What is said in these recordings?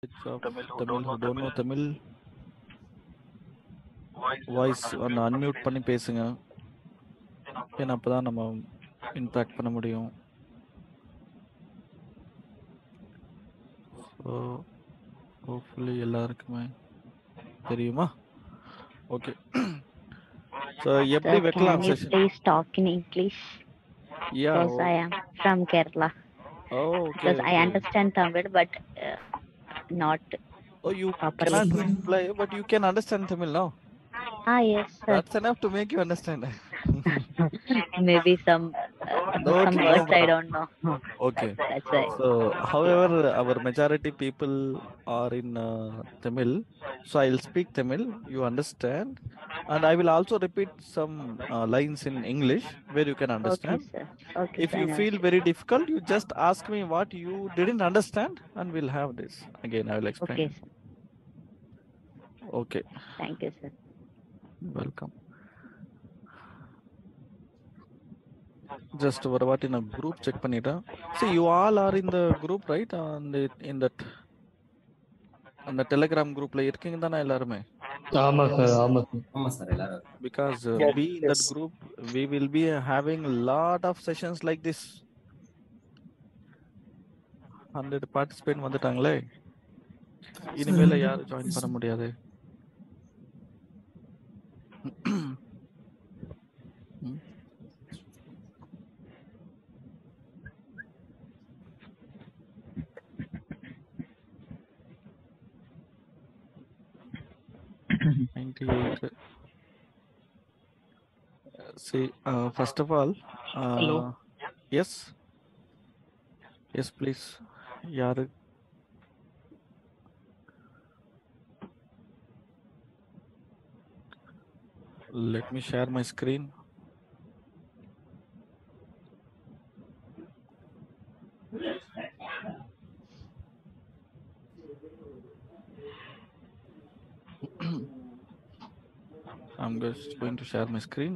of Tamil who don't know Tamil, voice ஒன்று unmute பண்ணி பேசுங்க. ஏன்னா அப்போ தான் நம்ம இன்ட்ராக்ட் பண்ண முடியும். ஸோ ஹோப்ஃபுல்லி எல்லாருக்குமே தெரியுமா? ஓகே. ஸோ எப்படி வைக்கலாம் Can you session? please talk in English? Yeah. Because I am from Kerala. Oh, okay. Because I understand Tamil, but not Oh, you properly. cannot reply, but you can understand Tamil now. Yes, sir. That's enough to make you understand. Maybe some Okay, no words I problem. don't know. Okay. That's right. So, however, our majority people are in Tamil, so I'll speak Tamil. You understand, and I will also repeat some lines in English where you can understand. Okay, sir. Okay, If sir. you feel very difficult, you just ask me what you didn't understand, and we'll have this again. I will explain. Okay, sir. Okay. Thank you, sir. Welcome. Just over what in a group check panita. See, you all are in the group, right? In that அந்த Telegram குரூப்ல இருக்கீங்க தானே எல்லாருமே? ஆமா sir எல்லாரும். Because Yes, be in that yes. group, we will be having a lot of sessions like this. 100 participant வந்துட்டாங்களே, இனிமேல யாரும் join பண்ண முடியாது. See, first of all, Hello. Yes, yes, please. யாரு? Let me share my screen. I'm just going to share my screen.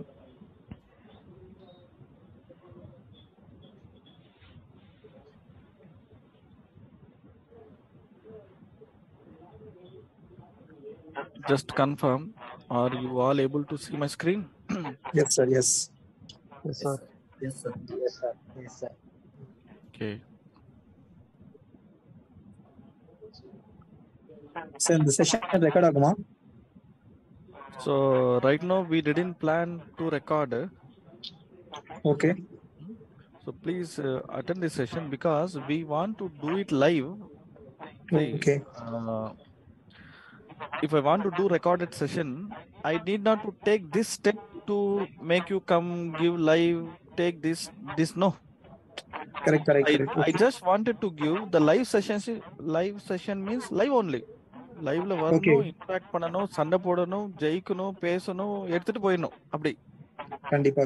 Just confirm, are you all able to see my screen? Yes, sir. Yes. Yes, sir. Yes, sir. Yes, sir. Yes, sir. Okay. Sir, the session record aguma. So right now we didn't plan to record. Okay. So please attend this session because we want to do it live. See, Okay. if I want to do recorded session, I need not to take this step to make you come give live. Take this no. Correct. I just wanted to give the live sessions. Live session means live only. லைவ்ல வரணும், interact பண்ணணும், சண்டை போடணும், ஜெயிக்கணும், பேசணும், எடுத்துட்டு போயிடணும். அப்படி கண்டிப்பா.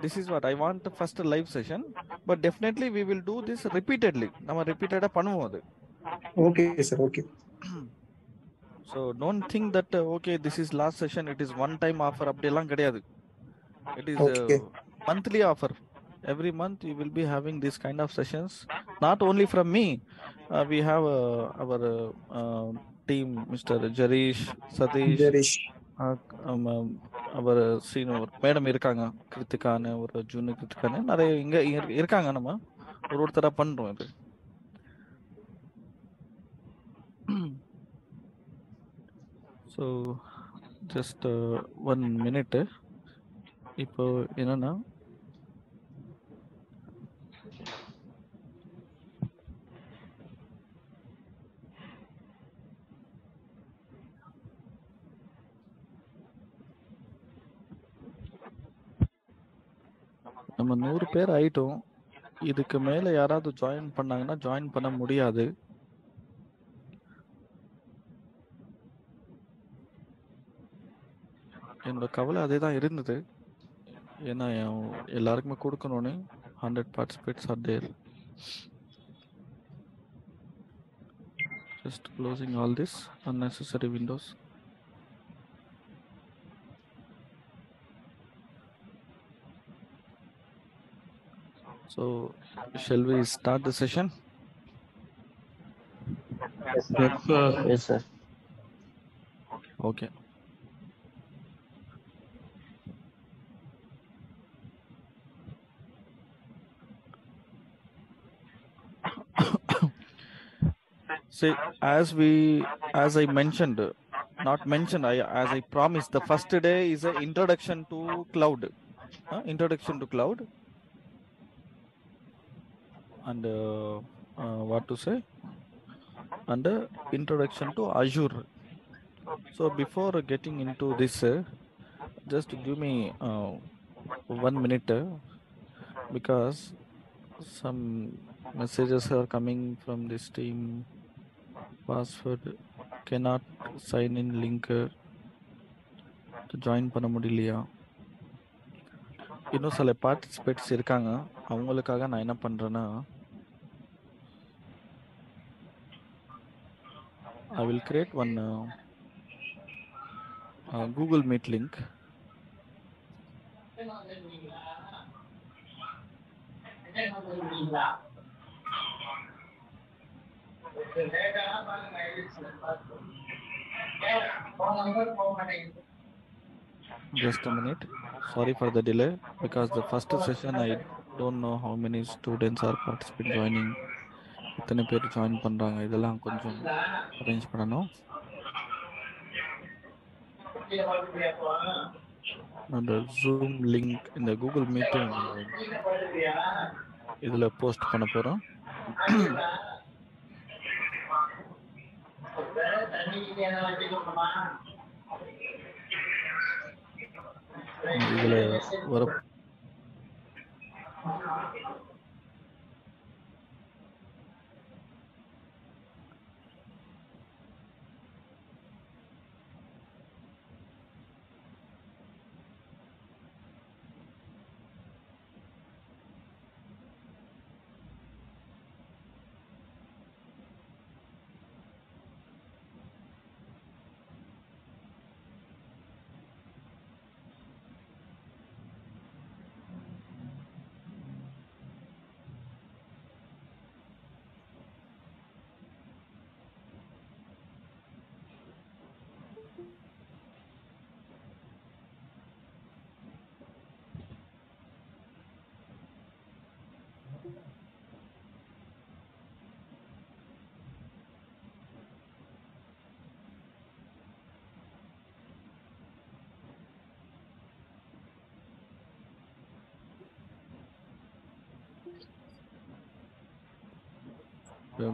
This is what I want, first live session, but definitely we will do this repeatedly. நம்ம ரிப்பீட்டடா பண்ணுவோம் அது. Okay, sir. Okay. So don't think that okay, this is last session, it is one time offer. அப்படி எல்லாம் கிடையாது. It is Okay. monthly offer. Every month you will be having this kind of sessions. Not only from me, we have our team, Mr. Jarish, Satish, Jarish. Our senior madam இருக்காங்க, கிருத்திகான்னு ஒரு junior கிருத்திகான்னு நிறைய இங்க இருக்காங்க. நம்ம ஒருத்தரா பண்றோம் இது. So just 1 minute. இப்போ என்னன்னா, நம்ம 100 பேர் ஆயிட்டோம். இதுக்கு மேல யாராவது ஜாயின் பண்ணாங்கன்னா ஜாயின் பண்ண முடியாது. என்னோட கவலை அதே தான் இருந்தது. ஏன்னா எல்லாருக்குமே கொடுக்கணும்னு 100 participants are there. Just closing all this unnecessary windows. So shall we start the session? Yes, sir. Yes, sir. Okay. See, as I mentioned, not mentioned, as I promised, the first day is an introduction to cloud. Introduction to cloud, and what to say, and introduction to Azure. So before getting into this, just give me 1 minute, because some messages are coming from this team. Password cannot sign in link to join பண்ண முடியலையா. இன்னும் சில participates இருக்காங்க, அவங்களுக்காக நான் என்ன பண்றேன்னா, I will create one Google Meet link. Just a minute. Sorry for the delay, because the first session I don't know how many students are participating joining. எத்தனை பேர் ஜாயின் பண்றாங்க, இதெல்லாம் கொஞ்சம் அரேஞ்ச் பண்ணணும். அந்த ஜூம் லிங்க் இந்த Google Meet இதுல post பண்ண போறோம். இதுல வர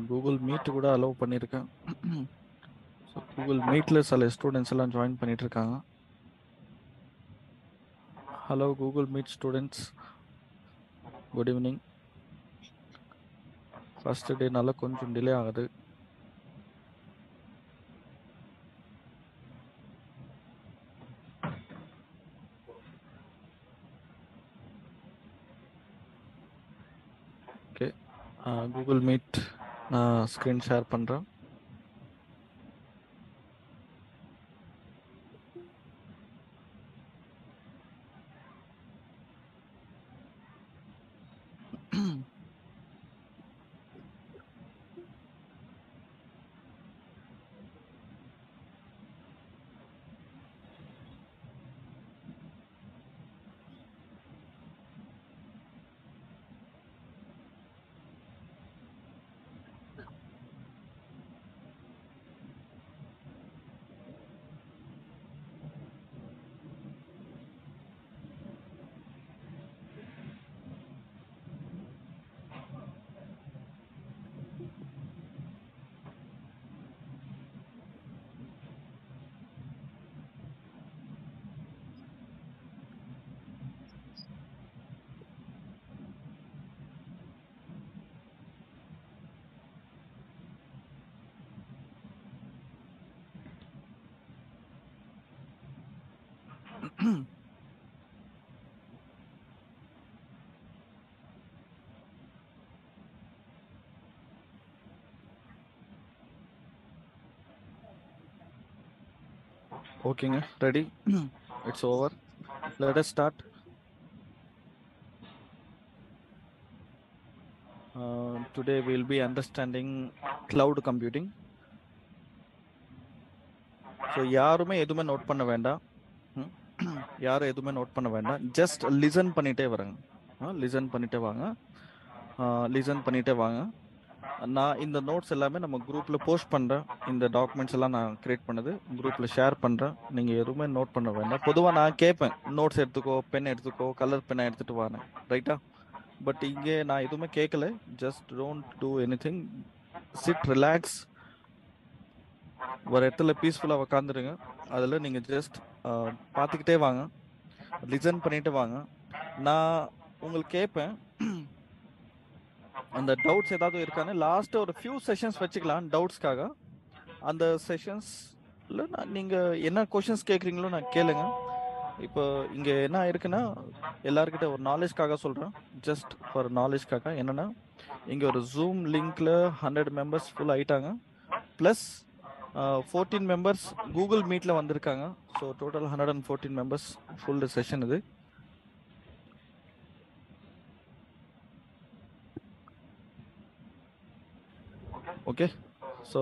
கூகுள் மீட் கூட அலோவ் பண்ணியிருக்கேன். ஸோ கூகுள் மீட்ல சில ஸ்டூடெண்ட்ஸ் எல்லாம் ஜாயின் பண்ணிட்டு இருக்காங்க. Hello Google Meet students, good evening. First டேனால கொஞ்சம் டிலே ஆகுது. ஓகே, கூகுள் மீட் நான் ஸ்க்ரீன் ஷேர் பண்ணுறேன். ஓகேங்க, ready, it's over. Let us start. Today we will be understanding cloud computing. So யாருமே எதுவுமே நோட் பண்ண வேண்டாம். யாரும் எதுவுமே நோட் பண்ண வேண்டாம். ஜஸ்ட் லிசன் பண்ணிட்டே வரங்க. லிசன் பண்ணிட்டே வாங்க. லிசன் பண்ணிட்டே வாங்க. நான் இந்த நோட்ஸ் எல்லாமே நம்ம குரூப்பில் போஸ்ட் பண்ணுறேன். இந்த டாக்குமெண்ட்ஸ் எல்லாம் நான் கிரியேட் பண்ணது குரூப்பில் ஷேர் பண்ணுறேன். நீங்கள் எதுவுமே நோட் பண்ண வேண்டாம். பொதுவாக நான் கேட்பேன், நோட்ஸ் எடுத்துக்கோ, பென் எடுத்துக்கோ, கலர் பெண்ணை எடுத்துகிட்டு வாங்க, ரைட்டா? பட் இங்கே நான் எதுவுமே கேட்கல. Just don't do anything, sit relax, ஒரு இடத்துல பீஸ்ஃபுல்லாக உக்காந்துருங்க. அதில் நீங்கள் ஜஸ்ட் பார்த்துக்கிட்டே வாங்க, லிசன் பண்ணிட்டு வாங்க. நான் உங்களுக்கு கேட்பேன், அந்த டவுட்ஸ் ஏதாவது இருக்கான்னு லாஸ்ட் ஒரு ஃபியூ செஷன்ஸ் வச்சுக்கலாம் டவுட்ஸ்க்காக. அந்த செஷன்ஸில் நீங்கள் என்ன கொஷின்ஸ் கேட்குறீங்களோ நான் கேளுங்க. இப்போ இங்கே என்ன இருக்குன்னா, எல்லாருக்கிட்ட ஒரு நாலேஜ்க்காக சொல்கிறேன், ஜஸ்ட் ஃபார் நாலேஜ்க்காக. என்னென்னா, இங்கே ஒரு ஜூம் லிங்க்கில் 100 மெம்பர்ஸ் ஃபுல் ஆகிட்டாங்க. ப்ளஸ் 14 மெம்பர்ஸ் கூகுள் மீட்டில் வந்திருக்காங்க. So total 114 members full session இது. ஓகே, ஸோ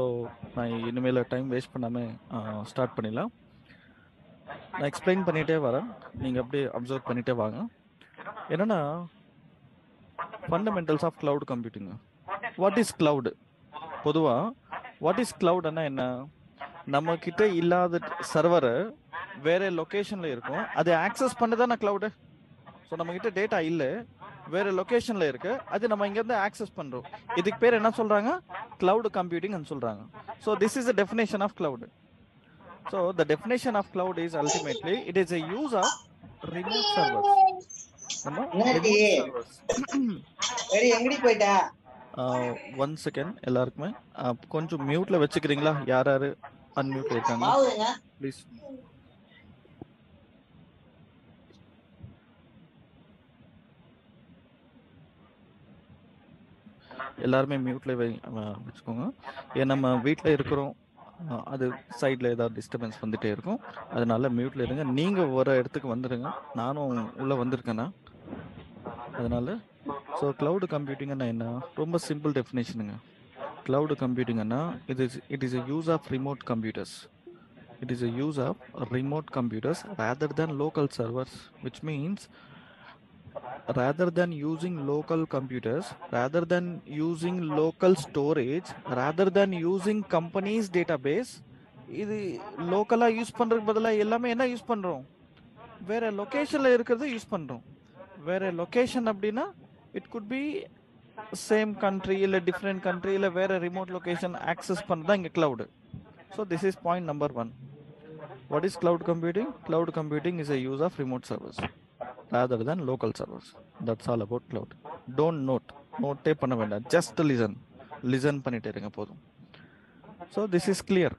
நான் இனிமேல் டைம் வேஸ்ட் பண்ணாமல் ஸ்டார்ட் பண்ணிடலாம். நான் எக்ஸ்பிளைன் பண்ணிகிட்டே வரேன், நீங்கள் அப்படியே அப்சர்வ் பண்ணிகிட்டே வாங்க. என்னென்னா, fundamentals of cloud computing. What is cloud? பொதுவாக வாட் இஸ் கிளவுட்னா என்ன? நம்ம கிட்ட இல்லாத சர்வரை வேற லொக்கேஷனில் இருக்கும், அதை ஆக்சஸ் பண்ண தானே கிளவுடு. ஸோ நம்மக்கிட்ட டேட்டா இல்லை, வேற லொக்கேஷனில் இருக்கு, அது நம்ம இங்கேருந்து ஆக்சஸ் பண்ணுறோம். இதுக்கு பேர் என்ன சொல்கிறாங்க? கிளவுட் கம்ப்யூட்டிங்னு சொல்கிறாங்க. So this is the definition of cloud. So the definition of cloud is ultimately it is a use of remote servers. One second, எல்லாருக்குமே கொஞ்சம் மியூட்ல வச்சுக்கிறீங்களா? யார் யார் அன்மியூட் இருக்காங்க ப்ளீஸ். எல்லாருமே மியூட்ல வச்சுக்கோங்க. ஏன் நம்ம வீட்டில் இருக்கிறோம், அது சைடில் ஏதாவது டிஸ்டர்பன்ஸ் வந்துட்டே இருக்கும், அதனால மியூட்ல இருங்க. நீங்கள் ஒரு இடத்துக்கு வந்துடுங்க, நானும் உள்ளே வந்திருக்கேன்னா அதனால. ஸோ கிளவுட் கம்ப்யூட்டிங்னா என்ன? ரொம்ப சிம்பிள் டெஃபினேஷனுங்க. கிளவுட் கம்ப்யூட்டிங்னா it is a use of remote computers. It is a use of remote computers rather than local servers, which means rather than using local computers, rather than using local storage, rather than using companies database, இது லோக்கலா use பண்றதுக்கு பதிலா எல்லாமே என்ன use பண்றோம்? வேற லொகேஷன்ல இருக்கிறத use பண்றோம். வேற லொகேஷன் அப்படின்னா it could be same country இல்ல டிஃப்ரெண்ட் கண்ட்ரி இல்ல வேற ரிமோட் லொகேஷன் ஆக்சஸ் பண்றதா இங்க cloud. So this is point number 1. What is cloud computing? Cloud computing is a use of remote servers rather than local servers. That's all about cloud. Don't note பண்ண வேண்டாம், just listen பண்ணிட்டே இருங்க போதும். So this is clear.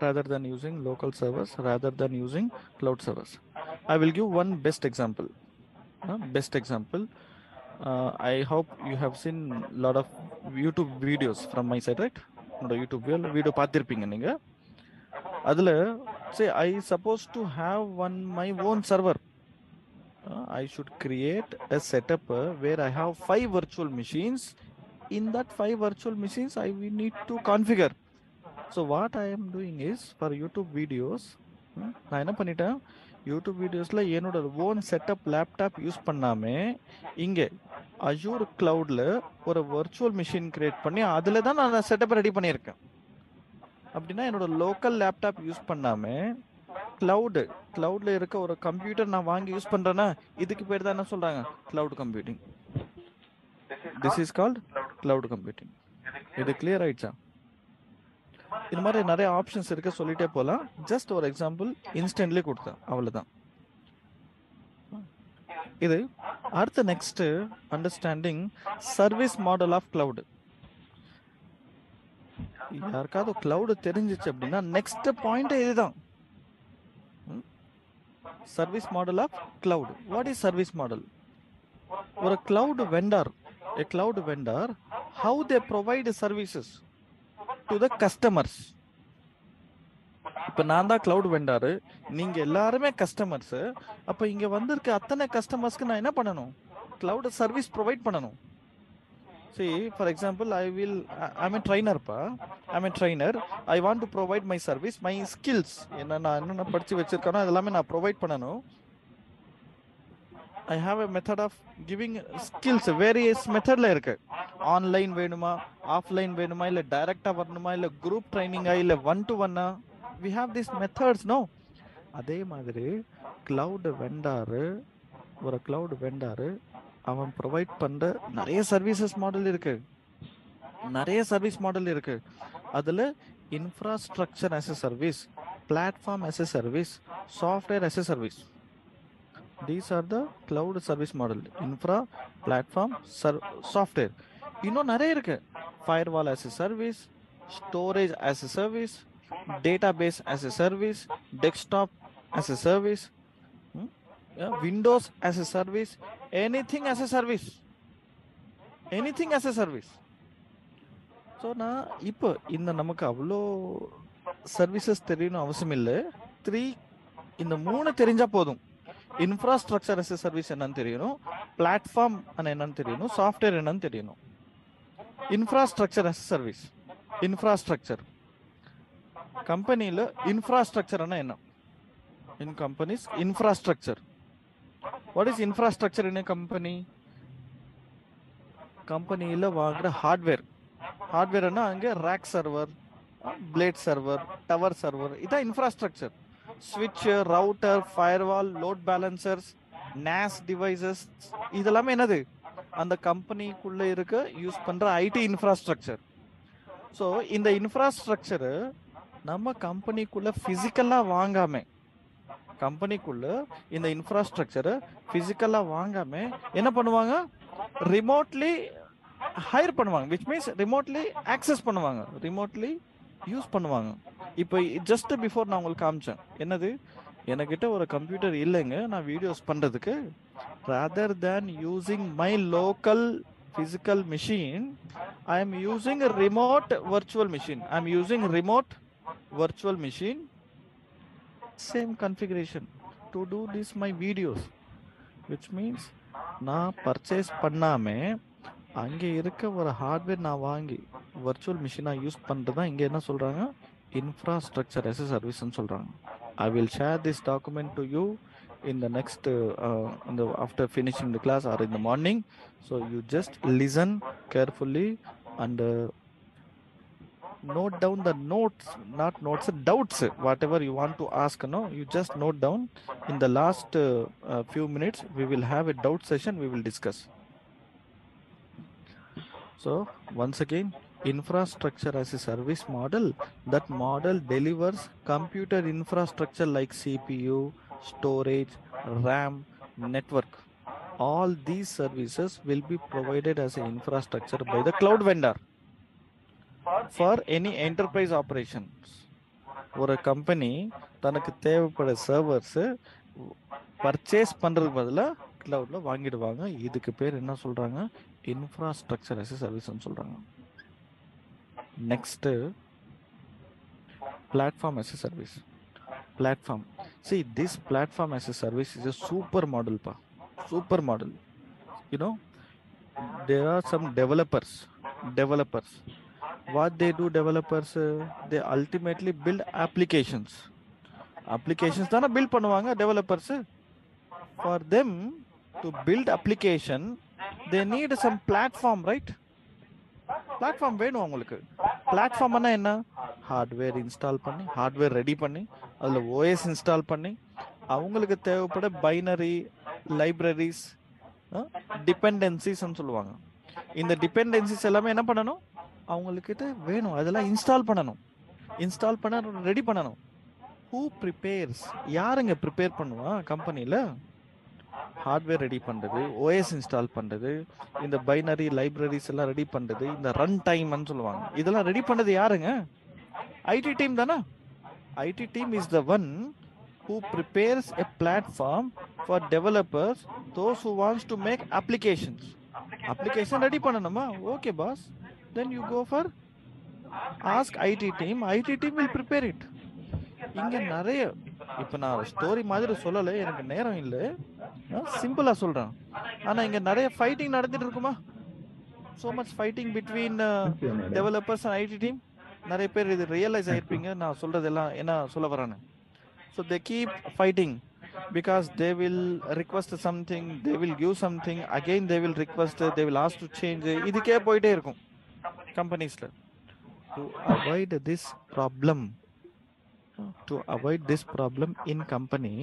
Rather than using local servers, rather than using cloud servers. I will give one best example. I hope you have seen a lot of YouTube videos from my side, right? YouTube video பார்த்துருப்பீங்க நீங்கள். அதில் say I supposed to have my own server. I should create a setup where I have 5 virtual machines. In that 5 virtual machines I will need to configure. So what I am doing is, for YouTube videos நான் என்ன பண்ணிட்டேன், YouTube வீடியோஸில் என்னோட own setup laptop use பண்ணாமல் இங்கே Azure கிளவுடில் ஒரு virtual machine create பண்ணி அதில் தான் நான் செட்டப் ரெடி பண்ணியிருக்கேன். அப்படின்னா என்னோட லோக்கல் லேப்டாப் யூஸ் பண்ணாமல் கிளவுடில் இருக்க ஒரு கம்ப்யூட்டர் நான் வாங்கி யூஸ் பண்ணுறேன்னா இதுக்கு பேர் தான் என்ன சொல்கிறாங்க? Cloud computing. This is called cloud computing. இது கிளியர் ஆயிடுச்சா? இது மாதிரி நிறைய ஆப்ஷன்ஸ் இருக்க, சொல்லிட்டே போகலாம். ஜஸ்ட் ஒரு எக்ஸாம்பிள் இன்ஸ்டன்ட்லி கொடுத்தேன், அவ்வளோதான். இது அடுத்த next understanding service model of cloud. யாருக்காவது கிளவுட் தெரிஞ்சிச்சு அப்படின்னா நெக்ஸ்ட் பாயிண்ட் இதுதான், service model of cloud. What is service model? ஒரு cloud vendor, a cloud vendor, how they provide services to the customers. இப்போ நான் தான் கிளவுட் வெண்டாரு, நீங்கள் எல்லாருமே கஸ்டமர்ஸு. அப்போ இங்கே வந்திருக்க அத்தனை கஸ்டமர்ஸ்க்கு நான் என்ன பண்ணணும்? கிளவுட் சர்வீஸ் ப்ரொவைட் பண்ணணும். See, for example, I'm a trainer, pa. I'm a trainer. I want to provide my service, my skills. என்ன படிச்சு வச்சிருக்கேனோ அதெல்லாமே நான் ப்ரொவைட் பண்ணணும். I have a method of giving skills. Various methodல இருக்கு. ஆன்லைன் வேணுமா, offline வேணுமா, இல்ல டைரக்டா வரணுமா, இல்ல குரூப் ட்ரைனிங்கா, இல்ல 1-to-1. We have these methods, no? அதே மாதிரி கிளவுட் வெண்டாரு, ஒரு கிளவுட் வெண்டாரு அவன் ப்ரொவைட் பண்ற நிறைய சர்வீசஸ் மாடல் இருக்கு, நிறைய சர்வீஸ் மாடல் இருக்கு. அதுல infrastructure as a service, platform as a service, software as a service. These are the cloud service model. Infra, platform, software. இன்னும் நிறைய இருக்கு. Firewall as a service, storage as a service, database as a service, desktop as a service, Windows as a service, anything as a service. Anything as a service. So நான் இப்போ இந்த நமக்கு அவ்வளோ services தெரியணும் அவசியம் இல்லை. இந்த 3 தெரிஞ்சா போதும். இன்ஃப்ராஸ்ட்ரக்சர் as a சர்வீஸ் என்னன்னு தெரியணும், பிளாட்ஃபார்ம் என்னன்னு தெரியணும், சாஃப்ட்வேர் என்னன்னு தெரியணும். Infrastructure as a service, infrastructure கம்பெனியில் இன்ஃப்ராஸ்ட்ரக்சர்னா என்ன? In companies infrastructure. What is infrastructure in company? கம்பெனியில் வாங்குற ஹார்ட்வேர்னா அங்கே rack server, blade server, tower server, இதான் இன்ஃப்ராஸ்ட்ரக்சர். ஸ்விட்ச், router, firewall, load balancers, NAS devices, இதெல்லாமே என்னது? அந்த கம்பெனிக்குள்ள இருக்க யூஸ் பண்ற ஐடி இன்ஃப்ராஸ்ட்ரக்சர். ஸோ இந்த இன்ஃப்ராஸ்ட்ரக்சரு நம்ம கம்பெனிக்குள்ள பிசிக்கலா வாங்காம, கம்பெனிக்குள்ள இந்த இன்ஃப்ராஸ்ட்ரக்சரை பிசிக்கலா வாங்காம என்ன பண்ணுவாங்க? ரிமோட்லி ஹையர் பண்ணுவாங்க, விச் மீன்ஸ் ரிமோட்லி ஆக்சஸ் பண்ணுவாங்க, ரிமோட்லி யூஸ் பண்ணுவாங்க. இப்போ ஜஸ்ட் பிஃபோர் நான் உங்களுக்கு காமிச்சேன் என்னது, என்கிட்ட ஒரு கம்ப்யூட்டர் இல்லைங்க நான் வீடியோஸ் பண்ணுறதுக்கு. rather than using my local physical machine, I am using a remote virtual machine. I am using remote virtual machine, same configuration to do this my videos, which means நான் purchase பண்ணாமல் அங்கே இருக்க ஒரு hardware நான் வாங்கி virtual மிஷினாக use பண்ணுறது தான் இங்கே என்ன சொல்கிறாங்க? இன்ஃப்ராஸ்ட்ரக்சர் as a சர்வீஸ்ன்னு சொல்கிறாங்க. I will share this document to you in the next after finishing the class or in the morning. So you just listen carefully and note down the notes, not notes, doubts, whatever you want to ask. No, you just note down. In the last few minutes we will have a doubt session, we will discuss. So once again, infrastructure as a service model, that model delivers computer infrastructure like CPU, storage, RAM, network. All these services will be provided as an infrastructure by the cloud vendor for any enterprise operations. ஒரு company தனக்கு தேவைப்பட servers purchase பண்றதுக்கு பதிலாக கிளவுட்ல வாங்கிடுவாங்க. இதுக்கு பேர் என்ன சொல்றாங்க? Infrastructure as a சர்வீஸ்னு சொல்றாங்க. Next, platform as a service. Platform. See, this platform as a service is a super model, pa. Super model. You know, there are some developers. What they do, developers, they ultimately build applications. Applications தான build பண்ணுவாங்க developers. For them to build application, they need some platform, right? Platform வேணும் அவங்களுக்கு. பிளாட்ஃபார்ம்னா என்ன? Hardware install பண்ணி, hardware ready பண்ணி, அதில் OS install பண்ணி, அவங்களுக்கு தேவைப்பட பைனரி, லைப்ரரிஸ், டிபெண்டன்சிஸ்ன்னு சொல்லுவாங்க. இந்த டிபெண்டன்சிஸ் எல்லாமே என்ன பண்ணணும்? அவங்களுக்கிட்ட வேணும், அதெல்லாம் இன்ஸ்டால் பண்ணணும், இன்ஸ்டால் பண்ண ரெடி பண்ணணும். Who prepares? யாருங்க ப்ரிப்பேர் பண்ணுவா கம்பெனியில்? ஹார்ட்வேர் ரெடி பண்ணுறது, OS இன்ஸ்டால் பண்ணுறது, இந்த பைனரி லைப்ரரிஸ் எல்லாம் ரெடி பண்ணுறது, இந்த ரன் டைம்னு சொல்லுவாங்க, இதெல்லாம் ரெடி பண்ணுறது யாருங்க? ஐடி டீம் தானே. ID team is the one who prepares a platform for developers, those who wants to make applications. Application ready பண்ணணுமா? Okay boss, then you go for ask IT team. IT team will prepare it. இங்க நிறைய, இப்போ நான் story மாதிரி சொல்லலை, எனக்கு நேரம் இல்லை, சிம்பிளா சொல்றேன். ஆனா இங்க நிறைய ஃபைட்டிங் நடந்துட்டு இருக்குமா? so much fighting between developers and IT team. நிறைய பேர் இது ரியலைஸ் ஆயிருப்பீங்க நான் சொல்றதெல்லாம் என்ன சொல்ல வரானு. So they keep fighting because they will request something, they will give something, again they will request, they will ask to change. இதுக்கே போயிட்டே இருக்கும் கம்பெனிஸ்ல. To avoid this problem, in company,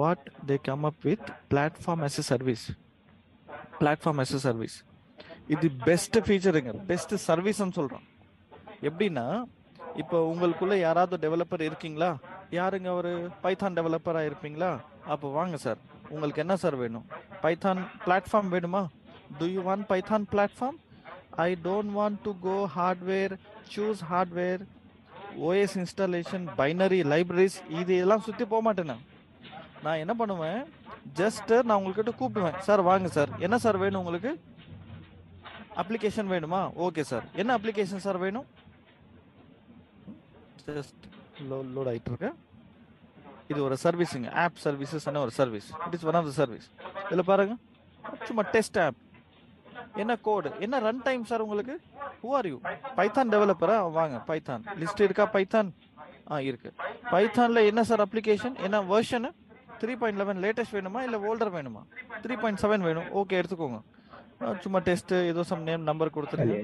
what they come up with, platform as a service. Platform as a service. இது best ஃபீச்சருங்க, best சர்வீஸ்ன்னு சொல்றோம். எப்படின்னா இப்போ உங்களுக்குள்ள யாராவது developer இருக்கீங்களா? யாருங்க ஒரு பைத்தான் டெவலப்பராக இருப்பீங்களா? அப்போ வாங்க சார், உங்களுக்கு என்ன சார் வேணும்? பைத்தான் பிளாட்ஃபார்ம் வேணுமா? Do you want Python platform? I don't want to go hardware, choose hardware, OS installation, binary libraries, இதெல்லாம் சுற்றி போக மாட்டேன். நான் என்ன பண்ணுவேன், ஜஸ்ட் நான் உங்கள்கிட்ட கூப்பிடுவேன், சார் வாங்க சார், என்ன சார் வேணும் உங்களுக்கு? அப்ளிகேஷன் வேணுமா? ஓகே சார், என்ன அப்ளிகேஷன் சார் வேணும்? ஜஸ்ட் லோட் ஆகிட்டு இருக்கு. இது ஒரு சர்வீஸுங்க, ஆப் சர்வீசஸ் ஒரு service. It is one of the service. இதில் பாருங்க, சும்மா டெஸ்ட் ஆப், என்ன கோடு, என்ன ரன் டைம் சார் உங்களுக்கு? Who are you? பைத்தான் டெவலப்பரா? வாங்க, பைத்தான் லிஸ்ட் இருக்கா? பைத்தான் இருக்கு. பைத்தான்ல என்ன சார் அப்ளிகேஷன், என்ன வெர்ஷனு? 3.11 லேட்டஸ்ட் வேணுமா இல்லை ஓல்டர் வேணுமா? 3.7 வேணும். ஓகே, எடுத்துக்கோங்க. சும்மா டெஸ்ட், ஏதோ சம் நேம் நம்பர் கொடுத்துருங்க,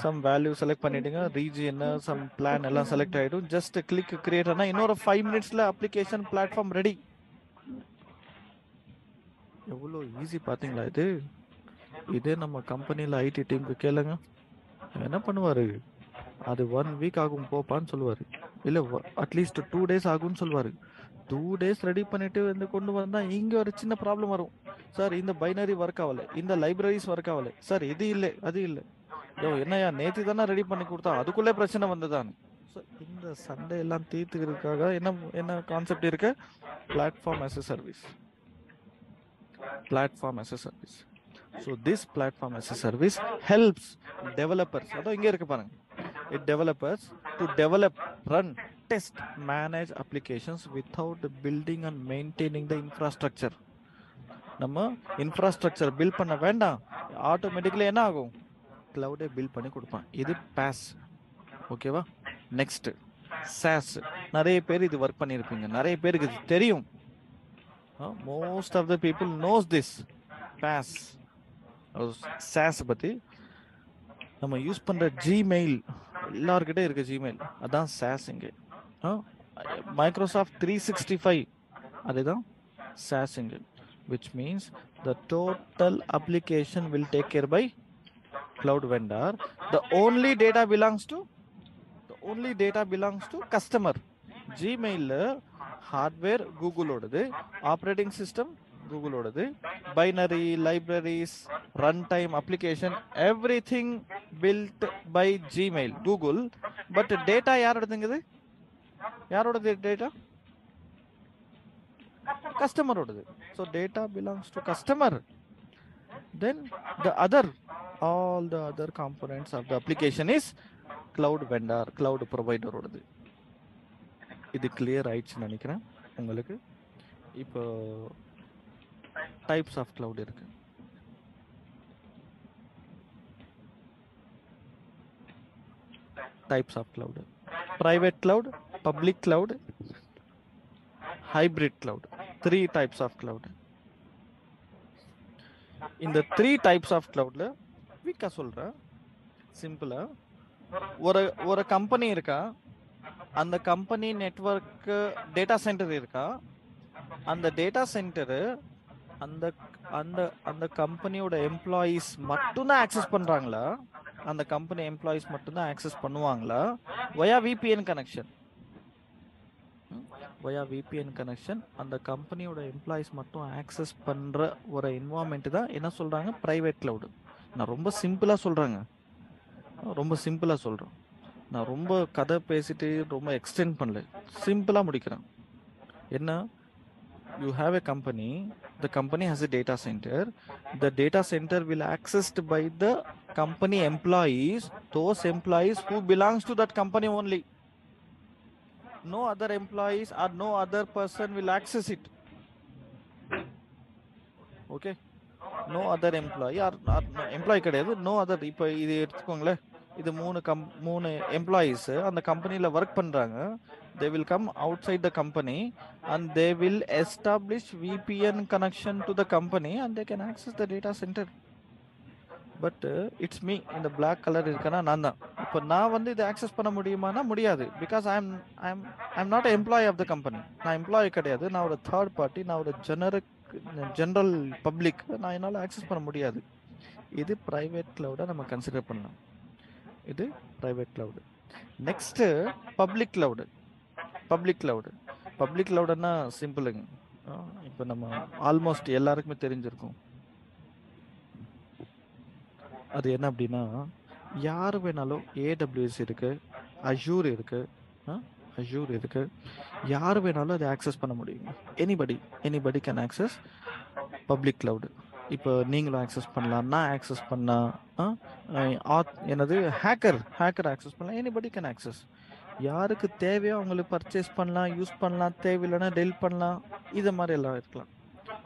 சம் வேல்யூ செலக்ட் பண்ணிடுங்க, ரீஜியன், சம் பிளான் எல்லாம் செலக்ட் ஆகிடும். ஜஸ்ட் கிளிக் கிரியேட் ஆனா இன்னொரு 5 மினிட்ஸ்ல அப்ளிகேஷன் பிளாட்ஃபார்ம் ரெடி. எவ்வளோ ஈஸி பார்த்தீங்களா இது? இதே நம்ம கம்பெனியில் ஐடி டீமுக்கு கேளுங்க, என்ன பண்ணுவாரு? அது 1 வீக் ஆகும் போப்பான்னு சொல்லுவாரு, இல்லை அட்லீஸ்ட் 2 days ஆகும்னு சொல்லுவாரு. 2 days ரெடி பண்ணிட்டு வந்து கொண்டு வந்தா இங்க ஒரு சின்ன ப்ராப்ளம் வரும். சார் இந்த பைனரி ஒர்க் ஆகல, இந்த லைப்ரரிஸ் ஒர்க் ஆகல, சார் இது இல்லை அது இல்லை. என்னையா நேற்று தானே ரெடி பண்ணி கொடுத்தா, அதுக்குள்ளே பிரச்சனை வந்துதான். ஸோ இந்த சண்டை எல்லாம் தீர்த்துக்கிறதுக்காக என்ன கான்செப்ட் இருக்கு? Platform as a service. Platform as a service. So this platform as a service helps developers. அதோ இங்கே இருக்கு பாருங்க. It developers to develop, run, test, manage applications without building and maintaining the infrastructure. நம்ம infrastructure build பண்ண வேண்டாம், automatically என்ன ஆகும்? கிளவுடே build பண்ணி கொடுப்பான். இது பாஸ். ஓகேவா? Next SaaS. நிறைய பேர் இது ஒர்க் பண்ணியிருப்பீங்க, நிறைய பேருக்கு இது தெரியும். Most of the people knows this PaaS. SaaS பற்றி நம்ம யூஸ் பண்ணுற ஜிமெயில், எல்லார்கிட்ட இருக்கு ஜிமெயில், அதான் சாஸ். இங்கே மைக்ரோசாஃப்ட் 365 அதுதான் சாஸ் இங்கே. Which means the total application will take care by cloud vendor. The only data belongs to customer. Gmail hardware Google ஓடது, operating system Google ஓடது, binary, libraries, runtime, application, everything built by Gmail, Google. But data யாரோடதுங்குது? யாரோடது data? Customer ஓடது. So data belongs to customer. Then all the other components of the application is cloud vendor, cloud provider ஓடது. இது clear ஆயிடுச்சுன்னு நினைக்கிறேன் உங்களுக்கு. இப்போ types of cloud இருக்கு. Types of cloud: private cloud, public cloud, hybrid cloud. 3 types of cloud. இந்த 3 types of cloudல வீக்கா சொல்றேன், சிம்பிளா. ஒரு கம்பெனி இருக்கா, அந்த கம்பெனி நெட்வொர்க் டேட்டா சென்டர் இருக்கா, அந்த டேட்டா சென்டர் அந்த அந்த அந்த கம்பெனியோட எம்ப்ளாயீஸ் மட்டும்தான் ஆக்சஸ் பண்றாங்களா? அந்த கம்பெனி எம்ப்ளாயீஸ் மட்டும்தான் ஆக்சஸ் பண்ணுவாங்களா? வயா VPN கனெக்ஷன். வயா VPN கனெக்ஷன் அந்த கம்பெனியோட எம்ப்ளாயிஸ் மட்டும் ஆக்சஸ் பண்ணுற ஒரு என்வாமெண்ட் தான் என்ன சொல்கிறாங்க? Private cloud. நான் ரொம்ப சிம்பிளாக சொல்கிறேங்க, நான் ரொம்ப கதை பேசிட்டு ரொம்ப எக்ஸ்டெண்ட் பண்ணல, சிம்பிளாக முடிக்கிறேன். என்ன? You have a company, the company has a data centre, the data centre will accessed by the company employees, those employees who belongs to that company only. No other employees or no other person will access it. Okay, no other employee or employee கிடையாது, no other. இப்போ இது எடுத்துக்கோங்களேன், இது மூணு employees அந்த கம்பெனியில் work பண்ணுறாங்க. They will come outside the company and they will establish VPN connection to the company and they can access the data center. But it's me, இந்த பிளாக் கலர் இருக்கேன்னா நான் தான். இப்போ நான் வந்து இதை ஆக்சஸ் பண்ண முடியுமானா முடியாது. Because I'm not employee of the company. நான் எம்ப்ளாயி கிடையாது, நான் ஒரு தேர்ட் பார்ட்டி, நான் ஒரு ஜெனரல் பப்ளிக். நான் என்னால் ஆக்சஸ் பண்ண முடியாது. இது ப்ரைவேட் கிளவுடை நம்ம கன்சிடர் பண்ணலாம். இது private cloud. Next public cloud. பப்ளிக் கிளவுடுன்னா சிம்பிளுங்க. இப்போ நம்ம ஆல்மோஸ்ட் எல்லாருக்குமே தெரிஞ்சிருக்கும். அது என்ன அப்படின்னா, யார் வேணாலும் AWS இருக்கு, அஜூர் இருக்கு, யார் வேணாலும் அதை ஆக்சஸ் பண்ண முடியுங்க. Anybody can access public cloud. இப்போ நீங்களும் ஆக்சஸ் பண்ணலாம், நான் ஆக்சஸ் பண்ணலாம், என்னது ஹேக்கர் ஆக்சஸ் பண்ணலாம். Anybody can access. யாருக்கு தேவையோ அவங்களுக்கு பர்ச்சேஸ் பண்ணலாம், யூஸ் பண்ணலாம், தேவையில்லைன்னா டெலிட் பண்ணலாம். இது மாதிரி எல்லாம் இருக்கலாம்.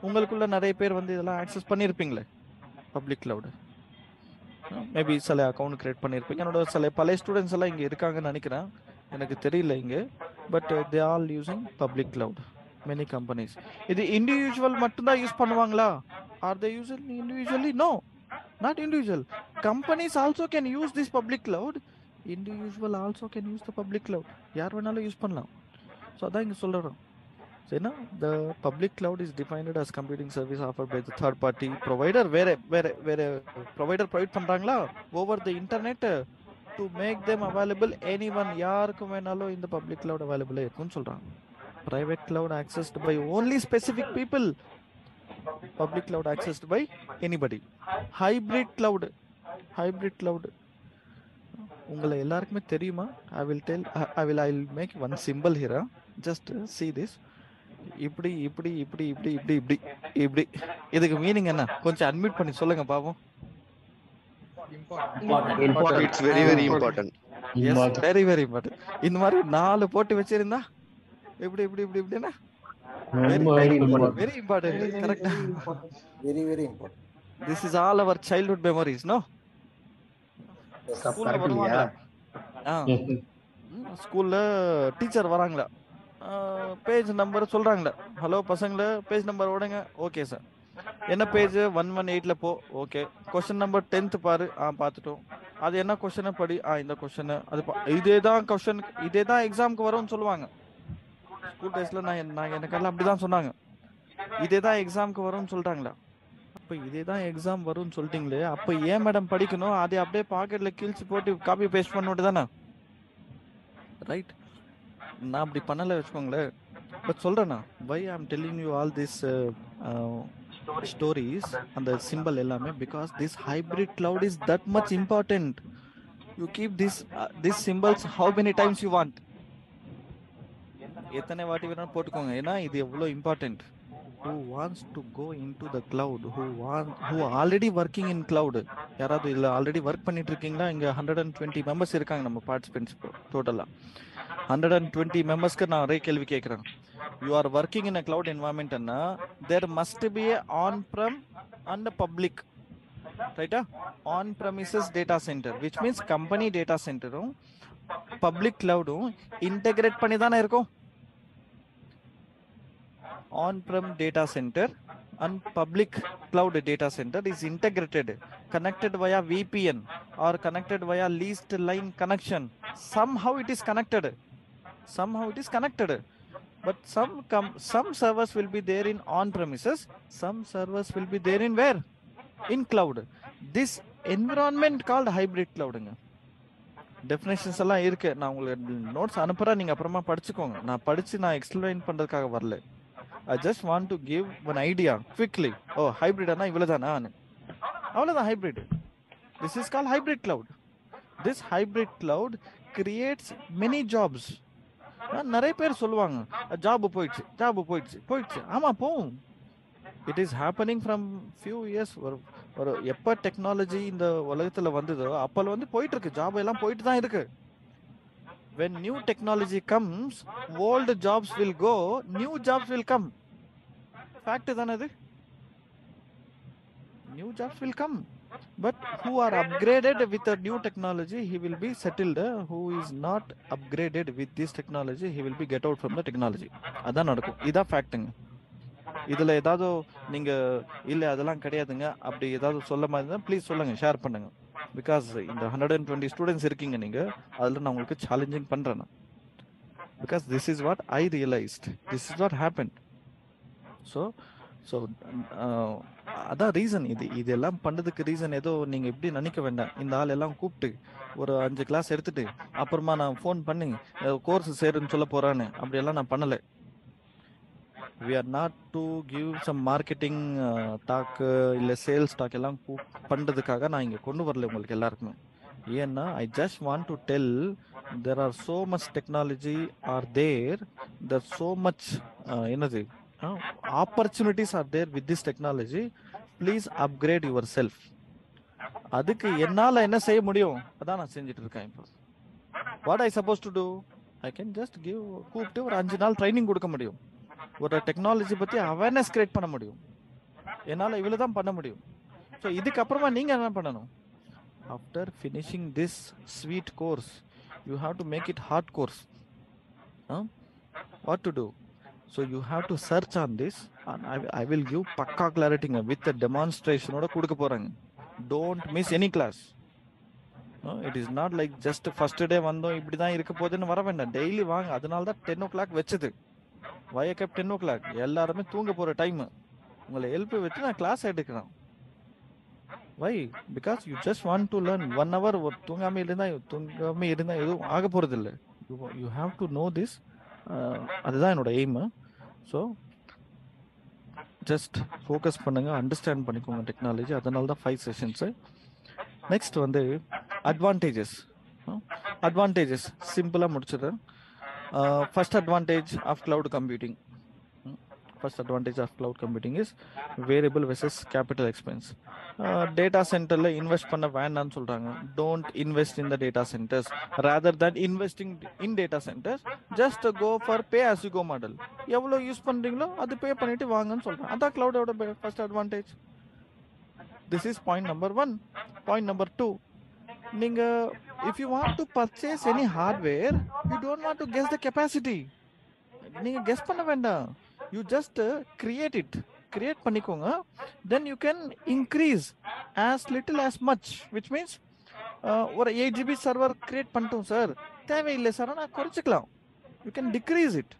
உங்களுக்குள்ள நிறைய பேர் வந்து இதெல்லாம் ஆக்சஸ் பண்ணியிருப்பீங்களே பப்ளிக் கிளவுடு. மேபி சில அக்கௌண்ட் கிரியேட் பண்ணியிருப்பீங்க. என்னோட சில பழைய ஸ்டூடெண்ட்ஸ் எல்லாம் இங்கே இருக்காங்கன்னு நினைக்கிறேன், எனக்கு தெரியல இங்கே. But they all using public cloud. Many companies. இது இண்டிவிஜுவல் மட்டும்தான் யூஸ் பண்ணுவாங்களா? Are they using individually? No, not individual. Companies also can use this public cloud. Individual also can use the public cloud. யார் வேணாலும் use பண்ணலாம். So அதான் இங்கே சொல்கிறோம். சரினா, the public cloud is defined as computing service offered by the third party provider. வேற provider provide பண்றாங்களா over the internet to make them available anyone. யாருக்கு வேணாலும் இந்த public cloud available இருக்குன்னு சொல்றாங்க. Private cloud accessed by only specific people. Public cloud accessed by anybody. Hybrid cloud. உங்களை எல்லாருக்குமே தெரியுமா? I will make one symbol here. Just see this. இப்படி இதுக்கு மீனிங் என்ன? கொஞ்சம் அட்மிட் பண்ணி சொல்லுங்க பாப்போம். It's very very important. Yes, very very important. இந்த மாதிரி 4 போட்டு வச்சிருந்தா இப்படின்னா very important. Correct. very important. This is all our childhood memories, no? ஸ்கூல்ல வருவாங்களா? ஸ்கூல்ல டீச்சர் வராங்களா, பேஜ் நம்பர் சொல்றாங்களா, ஹலோ பசங்கள பேஜ் நம்பர் ஓடுங்க. ஓகே சார், என்ன பேஜ்? 118ல போ. ஓகே, கொஸ்டின் நம்பர் 10th பாரு. பார்த்துட்டோம். அது என்ன கொஸ்டினை படி. இந்த கொஸ்டின் அது இதேதான் கொஸ்டின், இதேதான் எக்ஸாமுக்கு வரும்னு சொல்லுவாங்க. ஸ்கூல் டேஸ்ல நான் எனக்கெல்லாம் அப்படிதான் சொன்னாங்க. இதேதான் எக்ஸாமுக்கு வரும்னு சொல்றாங்களா? அப்ப இதேதான் எக்ஸாம் வரும்னு சொல்லிட்டீங்களே, அப்ப ஏன் மேடம் படிக்கணும்? அதை அப்படியே பாக்கெட்ல கிழிச்சு போட்டு காப்பி பேஸ்ட் பண்ணிட்டு தானே, ரைட்? நான் அப்படி பண்ணல வச்சுக்கோங்களேன். பட் சொல்றேன்னா, why I am telling you all this stories அந்த சிம்பிள் எல்லாமே, because this hybrid cloud is that much important. You keep this symbols how many times you want. எத்தனை வாட்டி வேணாலும் போட்டுக்கோங்க, ஏன்னா இது எவ்வளோ important. Who wants to go into the cloud, who already working in cloud, யாராவது இல்ல ஆல்ரெடி ஒர்க் பண்ணிட்டு இருக்கீங்களா? இங்க 120 மெம்பர்ஸ் இருக்காங்க நம்ம பார்ட்டிசிபென்ட்ஸ் டோட்டலா. 120 மெம்பர்ஸ்க்கு நான் ஒரே கேள்வி கேட்கிறேன். You are working in a cloud environment ன்னா there must be a on-prem and a public, ரைட்டா? on premises data center, which means company data centerம் public cloudம் integrate பண்ணி தானே இருக்கும். On-prem data center and public cloud data center is integrated, connected via VPN or connected via leased line connection. Somehow it is connected. But some servers will be there in on-premises, some servers will be there in where? In cloud. This environment called hybrid cloud. Definitions எல்லாம் இருக்கு. நான் உங்களுக்கு notes அனுப்புறேன், நீங்க அப்புறமா படிச்சுக்கோங்க. நான் படிச்சு நான் எக்ஸ்பிளைன் பண்றதுக்காக வரல. I just want to give one idea quickly. Oh, hybrid ana ivladana, avladha hybrid. This is called hybrid cloud. This hybrid cloud creates many jobs. நிறைய பேர் சொல்லுவாங்க ஜாப் போயிடுச்சு. ஆமா போகும். It is happening from few years. ஒரு எப்ப technology இந்த உலகத்துல வந்ததோ அப்பல வந்து போயிட்டு இருக்கு, ஜாப் எல்லாம் போயிட்டு தான் இருக்கு. When new technology comes, old jobs will go, new jobs will come. Fact is another. New jobs will come. But who are upgraded with a new technology, he will be settled. Who is not upgraded with this technology, he will be get out from the technology. அதான் நடக்கும். இதான் ஃபேக்ட்டுங்க. இதுல ஏதாவது நீங்க இல்ல அதெல்லாம் கிடையாதுங்க அப்படி ஏதாவது சொல்ல மாதிரி இருந்தா ப்ளீஸ் சொல்லுங்க, ஷேர் பண்ணுங்க. பிகாஸ் இந்த 120 ஸ்டூடெண்ட்ஸ் இருக்கீங்க நீங்க, அதுல நான் உங்களுக்கு சேலஞ்சிங் பண்றேன். Because this is what I realised, this is what happened. So அதான் ரீசன். இதெல்லாம் பண்ணதுக்கு ரீசன் ஏதோ நீங்க எப்படி நினைக்க வேண்டாம். இந்த ஆள் எல்லாம் கூப்பிட்டு ஒரு 5 கிளாஸ் எடுத்துட்டு அப்புறமா நான் ஃபோன் பண்ணி கோர்ஸ் சேருன்னு சொல்ல போறான்னு அப்படியெல்லாம் நான் பண்ணலை. We are not to give some marketing talk இல்ல சேல்ஸ் டாக் எல்லாம் பண்றதுக்காக நான் இங்க கொண்டு வரல உங்களுக்கு எல்லாருக்குமே. ஏன்னா I just want to tell there are so much technology are there, there's so much என்னது opportunities are there with this technology. Please upgrade yourself. அதுக்கு என்னால என்ன செய்ய முடியும் அதான் நான் செஞ்சுட்டு இருக்கேன். இப்போ what I supposed to do, I can just give கூப்பிட்டு ஒரு 5 நாள் ட்ரைனிங் கொடுக்க முடியும். ஒரு டெக்னாலஜி பத்தி அவேர்னஸ் கிரியேட் பண்ண முடியும். என்னால இவ்வளவு தான் பண்ண முடியும். ஸோ இதுக்கப்புறமா நீங்க என்ன பண்ணணும்? After finishing this sweet course you have to make it hard course. What to do? So you have to search on this and I will give பக்கா கிளாரிட்டிங்க வித் டெமான்ஸ்ட்ரேஷனோட கொடுக்க போறாங்க. Don't miss any class. It is not like just first day வந்தோம் இப்படிதான் இருக்க போகுதுன்னு வர வேண்டாம். டெய்லி வாங்க. அதனால தான் 10 o'clock வச்சது. wake up 10 o'clock. எல்லாருமே தூங்க போற டைம். உங்களை எழுப்பி வச்சு நான் கிளாஸ் எடுக்கிறேன். Why? Because you just want to learn. 1 hour தூங்காம இருந்தா எதுவும் ஆக போறது இல்லை. You have to know this. அதுதான் என்னோட எய்ம். ஸோ ஜஸ்ட் ஃபோக்கஸ் பண்ணுங்க, அண்டர்ஸ்டாண்ட் பண்ணிக்கோங்க டெக்னாலஜி. அதனால தான் 5 செஷன்ஸ். நெக்ஸ்ட் வந்து அட்வான்டேஜஸ். அட்வான்டேஜஸ் சிம்பிளா முடிச்சிடுறேன். First advantage of cloud computing. First advantage of cloud computing is variable versus capital expense. Data centerல இன்வெஸ்ட் பண்ண வேண்டாம்னு சொல்றாங்க. Don't invest in the data centers. Rather than investing in data centers, just go for pay as you go model. எவ்வளவு use பண்றீங்களோ அது பே பண்ணிட்டு வாங்கன்னு சொல்றாங்க. அதான் cloud-ஓட first advantage. This is point number 1. Point number 2. நீங்க if you want to purchase any hardware, you don't want to guess the capacity. நீங்க guess பண்ண வேண்டாம். You just create it. Create பண்ணிக்கோங்க. Then you can increase as little as much, which means ஒரு 8 GB server create பண்ணிட்டோம் sir, தேவையில்லை sir, நான் குறைச்சிக்கலாம். You can decrease it.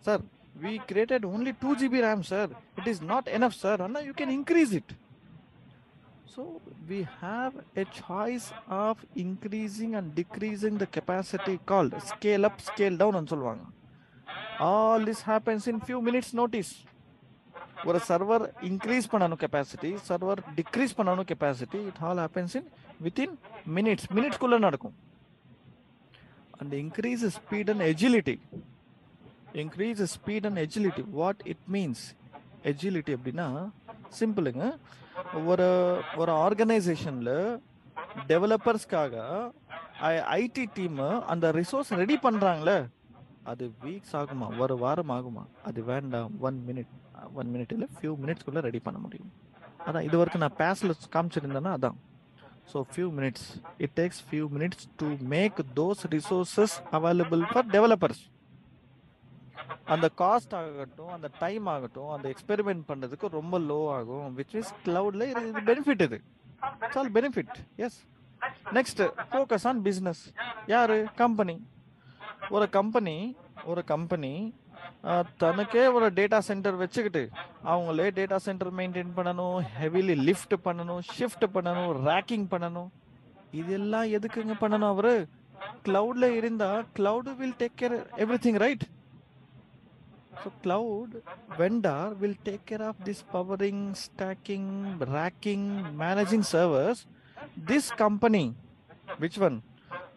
Sir, we created only 2 GB RAM sir. It is not enough sir. Anna, you can increase it. So we have a choice of increasing and decreasing the capacity called scale up, scale down and சொல்வாங்க. All this happens in few minutes notice. ஒரு server increase பண்ணணும் capacity, server decrease பண்ணணும் capacity, it all happens in within மினிட்ஸ்குள்ள நடக்கும். And increase speed and agility. Increase speed and agility. What it means? Agility அப்படின்னா சிம்பிளுங்க. ஒரு ஆர்கனைசேஷன்ல டெவலப்பர்ஸ்க்காக ID team அந்த resource ready பண்றாங்களே, அது வீக்ஸ் ஆகுமா, ஒரு வாரம் ஆகுமா? அது வேண்டாம், 1 minute இல்லை ஃபியூ மினிட்ஸ்குள்ள ரெடி பண்ண முடியும். அதான் இது வரைக்கும் நான் பேஸ்ல காமிச்சிருந்தேன்னா அதான். So few minutes, it takes few minutes to make those resources available for developers. அந்த காஸ்ட் ஆகட்டும், அந்த டைம் ஆகட்டும், அந்த எக்ஸ்பெரிமெண்ட் பண்றதுக்கு ரொம்ப லோ ஆகும். விச் இஸ் கிளவுட்ல இது பெனிஃபிட். இது it's all benefit. Yes. Next, focus on business. யாரு? கம்பெனி. ஒரு கம்பெனி தனக்கே ஒரு டேட்டா சென்டர் வச்சுக்கிட்டு அவங்களே டேட்டா சென்டர் மெயின்டைன் பண்ணணும், ஹெவிலி லிஃப்ட் பண்ணணும், ஷிஃப்ட் பண்ணணும், ரேக்கிங் பண்ணணும். இதெல்லாம் எதுக்குங்க பண்ணணும்? அவரு கிளவுட்ல இருந்தா cloud will take care everything, right? So cloud vendor will take care of this powering, stacking, racking, managing servers. This company, which one?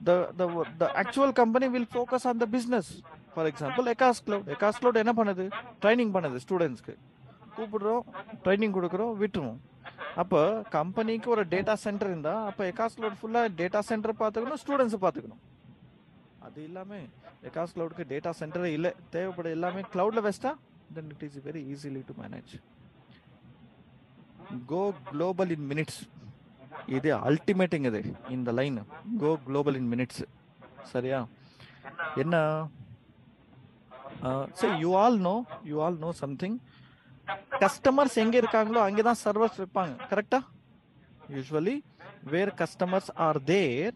The actual company will focus on the business. For example, Ekas Cloud என்ன பண்ணுது? Training பண்ணுது ஸ்டூடெண்ட்ஸ்க்கு. கூப்பிடுறோம், training கொடுக்குறோம், விட்டுருவோம். அப்போ கம்பெனிக்கு ஒரு டேட்டா சென்டர் இருந்தா அப்போ Ekas Cloud ஃபுல்லா டேட்டா சென்டர் பார்த்துக்கணும், ஸ்டூடெண்ட்ஸை பார்த்துக்கணும். அது இல்லாம Ekas Cloudக்கு டேட்டா சென்டரே இல்லை, தேவைப்பட எல்லாமே கிளவுட்ல வச்சா then it is very easily to manage. go global in minutes. இது அல்டிமேட்டிங் இது இந்த line go global in minutes. சரியா? என்ன say you all know something. Customers எங்க இருக்காங்களோ அங்கே தான் சர்வர்ஸ் வைப்பாங்க. கரெக்டா? Usually where customers are there,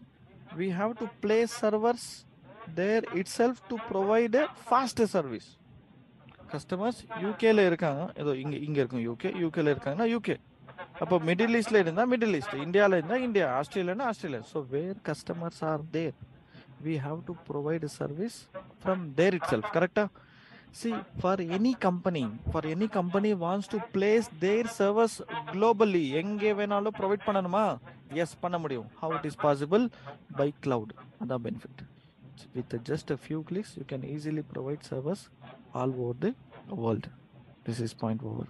we have to place servers there itself to provide a faster service. Customers யூகேல இருக்காங்க, ஏதோ இங்க இருக்கும் யூகேல இருக்காங்கன்னா யூகே, அப்போ மிடில் ஈஸ்ட்ல இருந்தா மிடில் ஈஸ்ட், இந்தியால இருந்தா இந்தியா, ஆஸ்திரேலியானா Australia. So where customers are there, we have to provide a service from there itself. Correct? See, for any company wants to place their servers globally, எங்கே வேணாலும் provide பண்ணணுமா? S, பண்ண முடியும். How it is possible? By cloud. அதான் benefit. With just a few clicks you can easily provide servers all over the world. This is point over.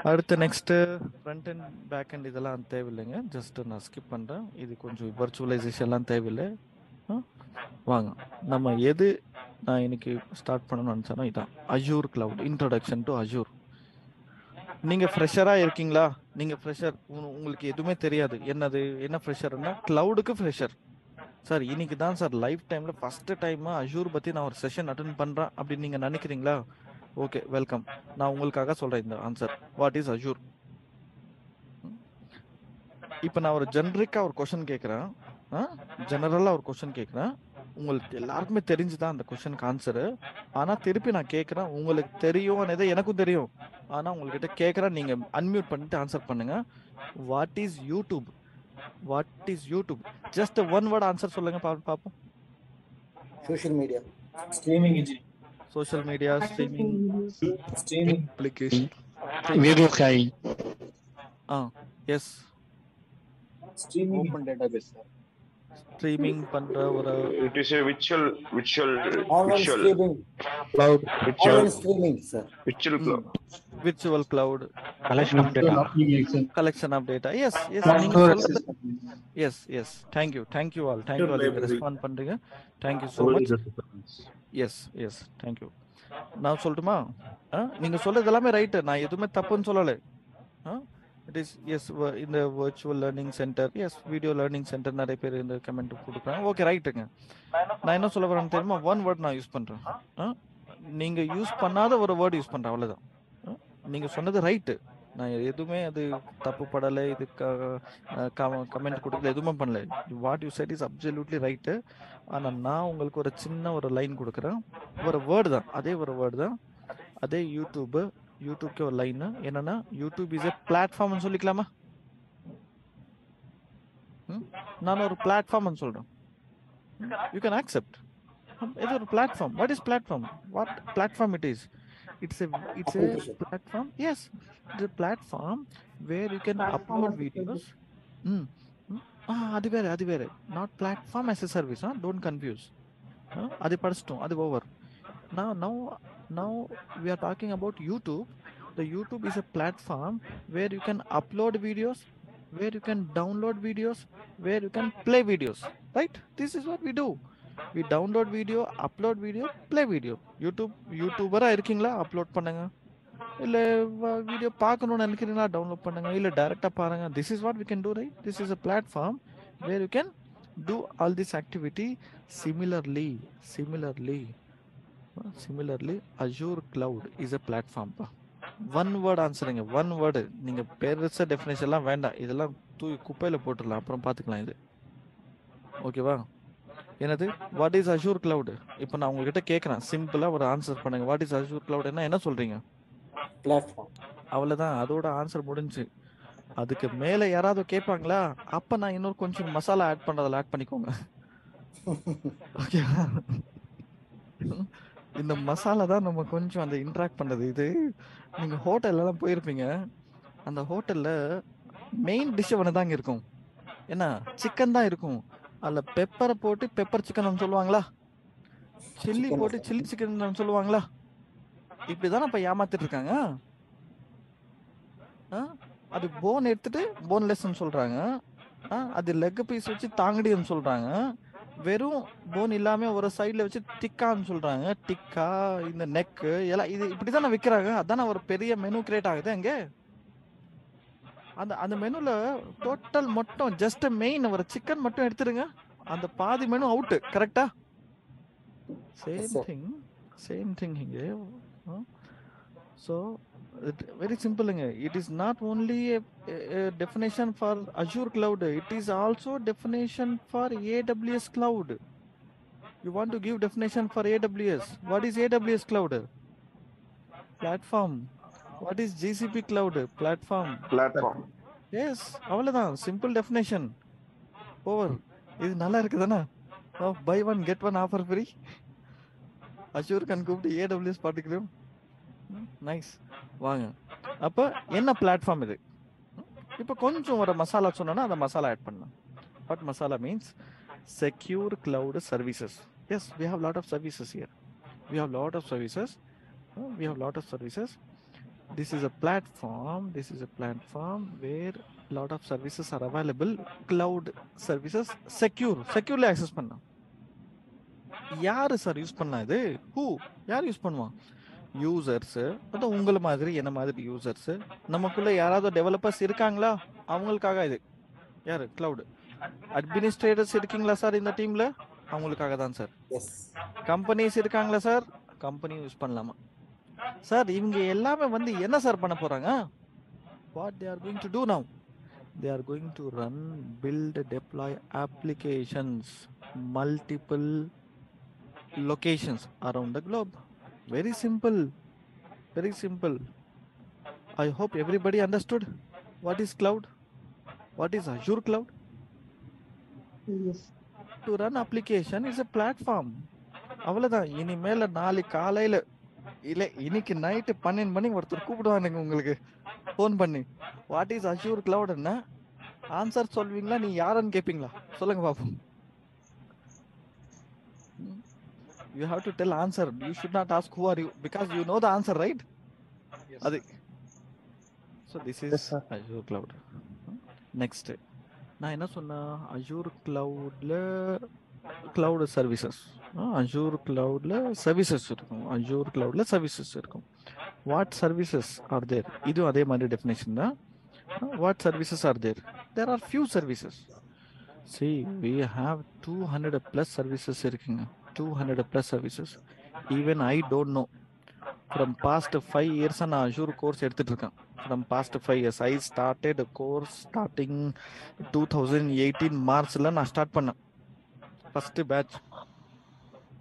அடுத்து next front and back and இதெல்லாம் தேவையில்லைங்க, just நான் skip பண்ணுறேன். இது கொஞ்சம் வர்ச்சுவலைசேஷன்லாம் தேவையில்லை. வாங்க, நம்ம எது நான் இன்னைக்கு ஸ்டார்ட் பண்ணணும்னு நினச்சானோ இதான் Azure cloud, introduction to Azure. நீங்கள் ஃப்ரெஷராக இருக்கீங்களா? நீங்கள் ஃப்ரெஷர், உங்களுக்கு எதுவுமே தெரியாது. என்ன ஃப்ரெஷர்னா கிளவுடுக்கு ஃப்ரெஷர். சார் இன்னைக்கு தான் சார் லைஃப் டைமில் ஃபஸ்ட்டு டைம் அஜூர் பற்றி நான் ஒரு செஷன் அட்டென்ட் பண்ணுறேன் அப்படின்னு நீங்கள் நினைக்கிறீங்களா? Okay, welcome. நான் உங்களுக்காக சொல்கிறேன் இந்த ஆன்சர். What is Azure? இப்போ நான் ஒரு ஜெனரிக்காக ஒரு கொஷன் கேட்குறேன், ஜெனரலாக ஒரு கொஷன் கேட்குறேன். உங்களுக்கு எல்லாருக்குமே தெரிஞ்சுதான் அந்த கொஷனுக்கு ஆன்சரு. ஆனால் திருப்பி நான் கேட்குறேன், உங்களுக்கு தெரியும் எனக்கும் தெரியும். ஆனால் உங்கள்கிட்ட கேட்குறேன், நீங்கள் அன்மியூட் பண்ணிட்டு ஆன்சர் பண்ணுங்க. What is YouTube? What is YouTube? Just one word answer சொல்லுங்க பார்ப்போம். Social media, streaming engine, social media, streaming application, video calling, yes, streaming open database, streaming பண்ற ஒரு It is a virtual online streaming, cloud, online streaming sir, cloud. virtual cloud, collection of data, yes, நீங்க சொல்றது yes, thank you all அதுக்கு respond பண்றீங்க. thank you so much. yes, thank you. நான் சொல்லட்டுமா? நீங்க சொல்றது எல்லாமே ரைட்டு, நான் எதுவுமே தப்புன்னு சொல்லலை. இட் இஸ் எஸ், இந்த virtual learning centre, yes video learning centre நிறைய பேர் இந்த கமெண்ட் கொடுக்குறாங்க. ஓகே, ரைட்டுங்க. நான் என்ன சொல்ல வரேன்னு தெரியுமா? ஒன் வேர்ட் நான் யூஸ் பண்ணுறேன், நீங்க யூஸ் பண்ணாத ஒரு வேர்டு யூஸ் பண்ணுறேன், அவ்வளோதான். நீங்க சொன்னது ரைட்டு, நான் எதுவுமே அது தப்பு படலை, இது கமெண்ட் கொடுக்கல, எதுவுமே பண்ணல. What you said is absolutely right. ஆனால் நான் உங்களுக்கு ஒரு சின்ன ஒரு லைன் கொடுக்குறேன், ஒரு வேர்டு தான், அதே ஒரு வேர்டு தான், அதே யூடியூப்க்கு ஒரு லைன் என்னன்னா, யூடியூப் இஸ் எ பிளாட்ஃபார்ம்னு சொல்லிக்கலாமா? நான் ஒரு பிளாட்ஃபார்ம்னு சொல்றேன், யூ கேன் அக்செப்ட். இது ஒரு platform. What is platform? What platform it is? It's a platform. Yes, it's a platform where you can upload videos. அது வேற. Not platform as a service. Don't confuse. அது படிச்சிட்டோம், அது over. Now we are talking about YouTube. The YouTube is a platform where you can upload videos, where you can download videos, where you can play videos. Right? This is what we do. We download video, upload video, play video. யூடியூபரா இருக்கீங்களா? Upload பண்ணுங்க. இல்ல video பார்க்கணும்னு நினைக்கிறீங்களா? Download பண்ணுங்க. இல்ல டைரக்டா பாருங்க. This is what we can do, right? This is a platform where you can do all this activity. Similarly, Azure Cloud is a platform. One word ஆன்சருங்க, ஒன் வேர்டு. நீங்க பெருசா டெஃபினேஷன் எல்லாம் வேண்டாம், இதெல்லாம் தூக்கி குப்பையில போட்டுடலாம், அப்புறம் பார்த்துக்கலாம் இது. ஓகேவா? என்னது வாட் இஸ் அஜூர் கிளவுட்? இப்போ நான் உங்ககிட்ட கேட்குறேன், சிம்பிளாக ஒரு ஆன்சர் பண்ணுங்க. What is Azure cloud? என்ன சொல்றீங்க? பிளாட்ஃபார்ம். அவ்வளோதான், அதோட ஆன்சர் முடிஞ்சு. அதுக்கு மேலே யாராவது கேட்பாங்களா? அப்போ நான் இன்னொரு கொஞ்சம் மசாலா ஆட் பண்ணுறதில் ஆட் பண்ணிக்கோங்க. ஓகேவா? இந்த மசாலா தான் நம்ம கொஞ்சம் அந்த இன்ட்ராக்ட் பண்ணுறது. இது நீங்கள் ஹோட்டல்லாம் போயிருப்பீங்க, அந்த ஹோட்டலில் மெயின் டிஷ் ஒன்று தாங்க இருக்கும். என்ன, சிக்கன் தான் இருக்கும். அதில் பெப்பரை போட்டு பெப்பர் சிக்கன் சொல்லுவாங்களா? சில்லி போட்டு சில்லி சிக்கன் சொல்லுவாங்களா? இப்படிதான் இப்ப ஏமாத்திட்டு இருக்காங்க. அது போன் எடுத்துட்டு போன்லெஸ் சொல்றாங்க, அது லெக் பீஸ் வச்சு தாங்கடின்னு சொல்றாங்க, வெறும் போன் இல்லாம ஒரு சைட்ல வச்சு டிக்கான்னு சொல்றாங்க. டிக்கா, இந்த நெக்கு எல்லாம் இது இப்படிதானே விற்கிறாங்க. அதானே ஒரு பெரிய மெனு கிரியேட் ஆகுது அங்கே. அந்த மெனுல டோட்டல் மட்டும் ஜஸ்ட் மெயின் ஒரு சிக்கன் மட்டும் எடுத்துருங்க. அந்த பாதி மெனு அவுட். கரெக்டா? சேம் திங் இங்க. So very simple. It is not only a definition for Azure cloud, it is also definition for AWS cloud. You want to give definition for AWS. What is AWS cloud? Platform. What is GCP cloud? Platform. Yes, avladhaan simple definition. Over. Is nalla irukudana? Now buy one get one offer free. Azure can go to AWS particular. Nice. வாங்க. அப்போ என்ன platform இது? இப்போ கொஞ்சம் ஒரு மசாலா சொன்னோன்னா அந்த மசாலா ஆட் பண்ணலாம். What masala means secure cloud services. Yes, we have lot of services here. We have lot of services. This is a platform where lot of services are available. Cloud services securely access பண்ணலாம். யாரு sir use பண்ணலாம் இது? யார் use பண்ணுவான்? Users. அது உங்களை மாதிரி என்ன மாதிரி யூசர்ஸ். நமக்குள்ள யாராவது டெவலப்பர்ஸ் இருக்காங்களா? அவங்களுக்காக இது. யாரு? கிளவுட் அட்மினிஸ்ட்ரேட்டர்ஸ் இருக்கீங்களா சார் இந்த டீம்ல? அவங்களுக்காக தான் சார். கம்பெனிஸ் இருக்காங்களா சார்? கம்பெனி யூஸ் பண்ணலாமா சார்? இவங்க எல்லாமே வந்து என்ன சார் பண்ண போறாங்க? What they are going to do now? They are going to run, build, deploy applications, multiple locations around the globe. Very simple. I hope everybody understood what is cloud, what is Azure cloud. Yes. To run application is a platform. அவ்வளவுதான். இனிமேல நாளை காலையில இல்ல இன்னைக்கு night 12 மணிக்கு ஒருத்தர் கூப்பிடுவானுங்க உங்களுக்கு phone பண்ணி, வாட் இஸ் அஷ்யூர் கிளவுட்னா ஆன்சர் சொல்வீங்களா? நீ யாருன்னு கேட்பீங்களா? சொல்லுங்க பாப்போம். You have to tell answer. You should not ask who are you, because you know the answer, right? Yes. Adi. So this is Azure cloud. Next, நான் என்ன சொன்னா, Azure cloudல cloud services. Azure cloudல services இருக்கும். Azure cloudல services இருக்கும். What services are there? இது அதே மாதிரி definition தான். What services are there? There are few services. See, we have 200 plus services இருக்குங்க. 200 plus services. Even I don't know. From past 5 years நான் Azure course எடுத்துட்டு இருக்கேன். From past 5 years I started a course starting 2018 Marchல நான் start பண்ணேன். First batch.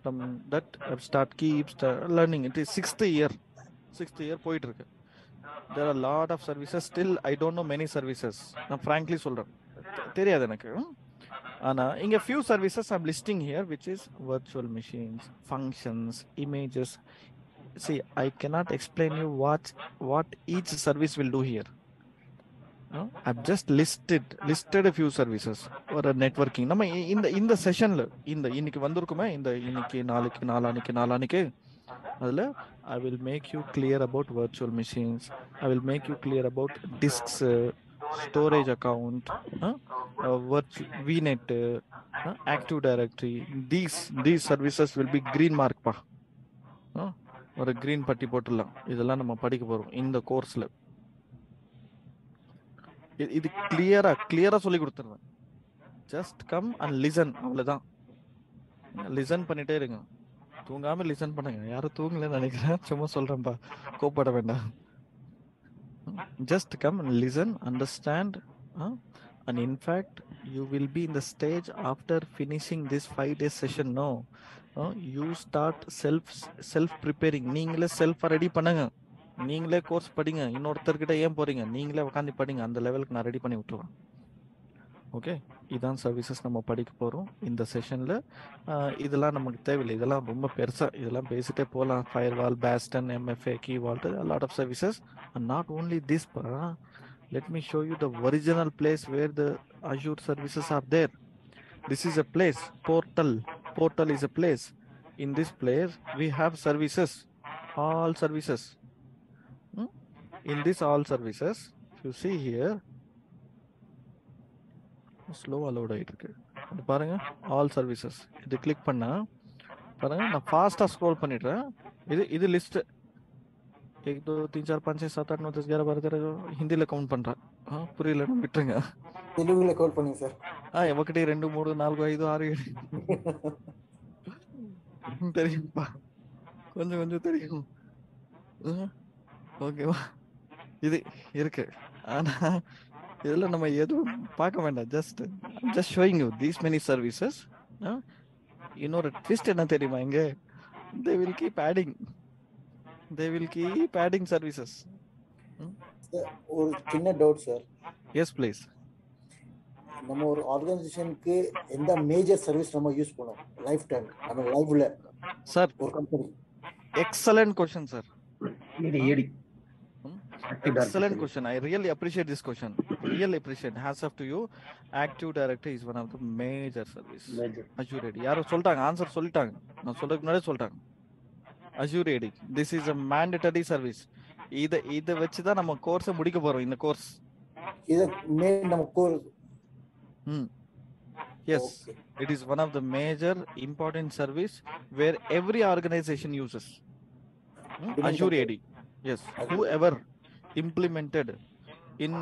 From that I keep learning. It is 6th year போயிட்டு இருக்கு. There are a lot of services. Still I don't know many services. நான் frankly சொல்றேன், தெரியாது எனக்கு. Ana, inga few services I'm listing here, which is virtual machines, functions, images. See, I cannot explain you what each service will do here. No? I've just listed a few services or a networking. நம்ம இந்த செஷன்ல இன்னைக்கு வந்திருக்குமே, இன்னைக்கு நாளானிக்கு அதுல I will make you clear about virtual machines. I will make you clear about disks, storage account, VNet, Active Directory. These services will be green mark pa. ஒரு green பட்டி போட்டுடலாம். இதெல்லாம் நம்ம படிக்க போறோம் இந்த கோர்ஸ்ல. இது கிளியரா சொல்லி கொடுத்துருவேன். Just come and listen. அவ்வளவுதான். லிசன் பண்ணிட்டே இருங்க. தூங்காம லிசன் பண்ணுங்க. யாரும் தூங்கலன்னு நினைக்கிறேன், சும்மா சொல்றேன்பா, கோப்பட வேண்டாம். Just come and listen, understand, and in fact you will be in the stage after finishing this 5 day session. No, you start self preparing. நீங்களே self ready பண்ணுங்க. நீங்களே கோர்ஸ் படிங்க. இன்னொருத்தர்கிட்ட ஏன் போறீங்க? நீங்களே உட்காந்து படிங்க. அந்த லெவலுக்கு நான் ரெடி பண்ணி விட்டுருவேன். ஓகே, இதான் சர்வீசஸ் நம்ம படிக்க போகிறோம் இந்த செஷனில். இதெல்லாம் நமக்கு தேவையில்லை. இதெல்லாம் ரொம்ப பெருசாக இதெல்லாம் பேசிட்டே போகலாம். Firewall, bastion, MFA, key vault, lot of services. And not only this, let me show you the original place where the Azure services are there. This is a place, portal is a place. In this place we have services, all services. In this all services, if you see here, ஸ்லோவா load ஆகிட்டு இருக்கு. இது பாருங்க, all services. இது click பண்ணா பாருங்க, நான் ஃபாஸ்டா ஸ்க்ரோல் பண்ணிடுறேன். இது லிஸ்ட். 1 2 3 4 5 6 7 8 9 10 11 12 13 हिंदी ல கவுண்ட் பண்றா. புரியலன்னு விட்டுருங்க. తెలుగులో కౌంట్ பண்ணுங்க సార్. 1 2 3 4 5 6 7 தெரியும்பா, கொஞ்சம் கொஞ்சம் தெரியும். ஓகேவா, இது இருக்கு. ஆனா இதுல நம்ம எதுவும் பார்க்க வேண்டாம். Just showing you these many services. இன்னொரு ட்விஸ்ட் என்ன தெரியுமா, இங்க they will keep adding services. ஒரு சின்ன டவுட் சார். Yes please. நம்ம ஒரு ஆர்கனைசேஷனுக்கு எந்த மேஜர் சர்வீஸ் நம்ம யூஸ் பண்ணோம் லைஃப் டைம் நம்ம லைஃப்ல சார்? ஒரு கம்பெனி. Excellent question sir. ஏடி Excellent question. I really appreciate this question. Really appreciate. Hats off to you. Active Directory is one of the major service. Azure AD. யாரோ சொல்லிட்டாங்க, answer சொல்லிட்டாங்க. நான் சொல்றதுக்கு முன்னாடியே சொல்லிட்டாங்க. Azure AD. This is a mandatory service. இத வச்சு தான் நம்ம கோர்ஸை முடிக்க போறோம். இந்த கோர்ஸ் இத நம்ம course. Yes. Okay. It is one of the major important service where every organization uses. Azure AD. Yes. Whoever implemented in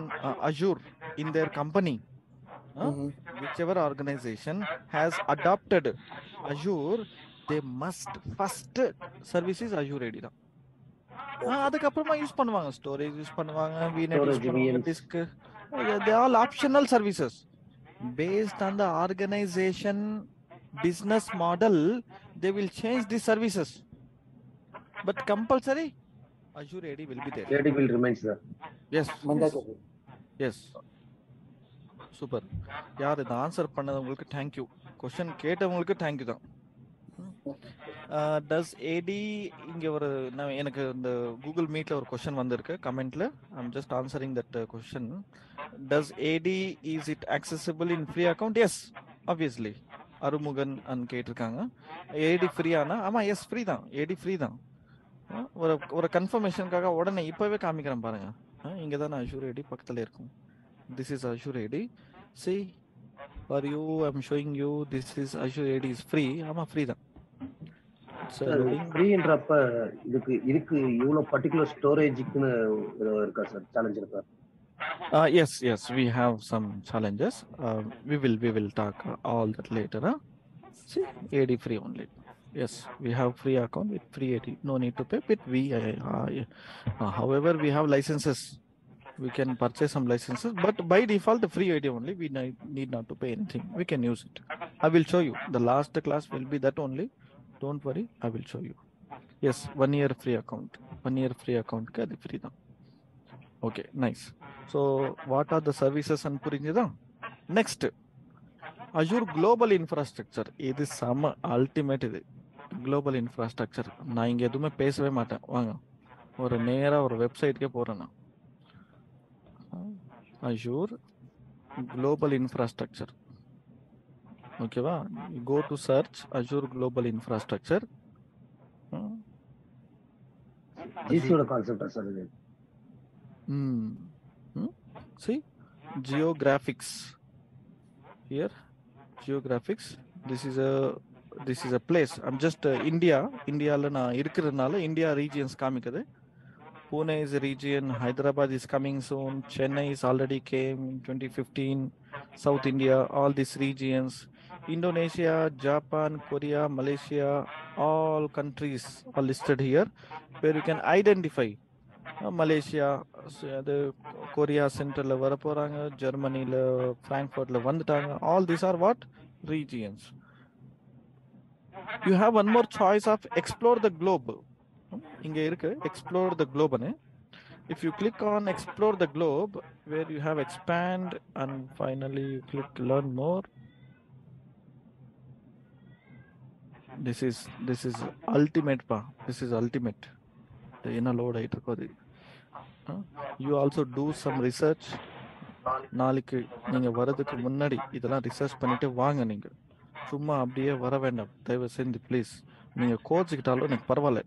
Azure in their company, whichever organization has adopted Azure, they must first services Azure AD தான். அதுக்கு அப்புறமா use பண்ணுவாங்க, storage use பண்ணுவாங்க, VNet use பண்ணுவாங்க, disk. they all optional services based on the organization business model. They will change the services, but compulsory Azure AD will be there. AD will remain there. Yes. Yes. Super. யார் இந்த answer பண்ணவங்களுக்கு thank you. Question கேட்டவங்களுக்கு thank you தான். Does AD இங்க ஒரு எனக்கு இந்த Google Meetல ஒரு क्वेश्चन வந்திருக்கு கமெண்ட்ல. I'm just answering that question. Does AD is it accessible in free account? Yes, obviously. Arumugan an கேட்டிருக்காங்க. AD ஃப்ரீயானா? ஆமா, எஸ் ஃப்ரீ தான். AD ஃப்ரீ தான். ஒரு கன்ஃபர்மேஷனுக்காக உடனே இப்பவே காமிக்கிறேன் பாருங்க. இங்க தான் Azure AD பக்கத்துல இருக்கும். This is Azure AD. See, for you I'm showing you this is Azure AD is free. ஆமா ஃப்ரீ தான். ஃப்ரீன்றப்ப இதுக்கு இவ்வளவு பர்టిక్యులர் ஸ்டோரேஜ்க்குன்னு இருக்கா சார்? சேலஞ்ச் இருக்கா? Yes, we have some challenges. We will talk all that later. See, AD free only. Yes, we have free account with free AD. No need to pay. But however, we have licenses. We can purchase some licenses, but by default, the free AD only. We need not to pay anything. We can use it. I will show you. The last class will be that only. Don't worry, I will show you. Yes, 1 year free account. 1 year free account ka adi free da. Okay, nice. So, what are the services and purinjida? Next, Azure Global Infrastructure. This is some ultimate global infrastructure. நான் இங்க எதுவுமே பேசவே மாட்டேன். வாங்க ஒரு நேரா ஒரு வெப்சைட்க்கே போறேன் நான். Azure Global Infrastructure. ஓகேவா? Go to search Azure Global Infrastructure. ஜிசியோட கான்செப்ட் சார் இது. See, geographics. Here, geographics. This is a place. I'm just Indiaல நான் இருக்கிறதுனால India regions காமிக்குது. Pune is a region, Hyderabad is coming soon, Chennai is already came in 2015, South India, all these regions, Indonesia, Japan, Korea, Malaysia, all countries are listed here where you can identify. Malaysia, the Korea Central la varaporanga, Germany la Frankfurt la vandutaanga. All these are what? Regions. You have one more choice of explore the globe. Inga irukku explore the globe ane. If you click on explore the globe, where you have expand and finally you click learn more. This is ultimate pa. This is ultimate. என்ன load ஆயிட்டு இருக்கோ அது. You also do some research. நாளைக்கு நீங்க வரதுக்கு முன்னாடி இதெல்லாம் research பண்ணிட்டு வாங்க. நீங்க சும்மா அப்படியே வர வேண்டாம் தயவு செஞ்சு ப்ளீஸ். நீங்க கோச்சுக்கிட்டாலும் எனக்கு பரவாயில்ல.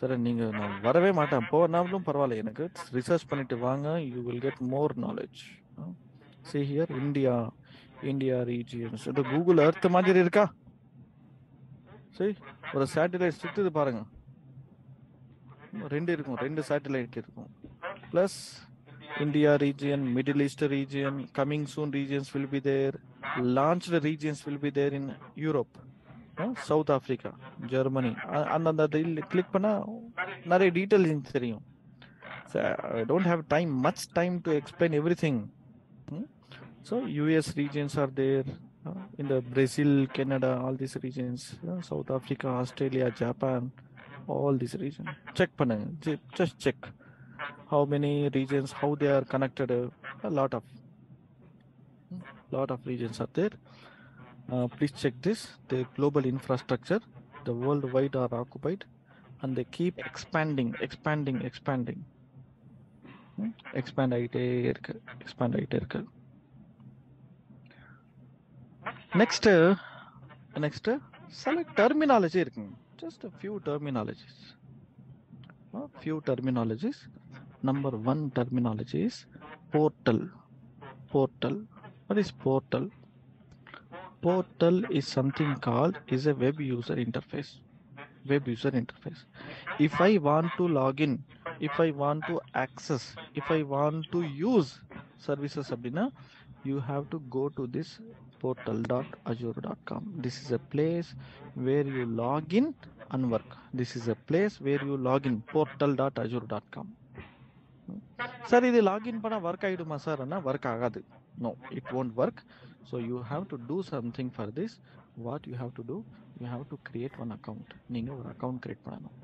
சரி, நீங்க நான் வரவே மாட்டேன் போனாலும் பரவாயில்ல, எனக்கு ரிசர்ச் பண்ணிட்டு வாங்க. You will get more knowledge. See here, India regions. இது கூகுள் எர்த் மாதிரி இருக்கா? சரி, ஒரு சேட்டலைட் சுத்துது பாருங்க. ரெண்டு சேட்டலைட் இருக்கும். Plus India region, Middle East region, coming soon regions will be there. Launched regions will be there in Europe, South Africa, Germany. அந்த கிளிக் பண்ணா நிறைய டீடைல்ஸ் தெரியும். So I don't have much time to explain everything. So US regions are there, in the Brazil, Canada, all these regions, South Africa, Australia, Japan, all these regions. Check பண்ணுங்க, just check how many regions, how they are connected. A lot of regions are there. Please check this. The global infrastructure, the worldwide are occupied, and they keep expanding. Expand ஆயிட்டே இருக்கு. Next select terminology இருக்குங்க. Just a few terminologies. Number 1 terminology is portal. What is portal? Portal is something called is a web user interface. If I want to log in, if I want to access, if I want to use services abdina, you have to go to this portal.azure.com. This is a place where you log in and work. This is a place where you log in, portal.azure.com. Sir, இது login பண்ணா work ஆயிடுமா sir? work ஆகாது. No, it won't work. So you have to do something for this. What you have to do? You have to create one account. நீங்க ஒரு account create பண்ணணும்.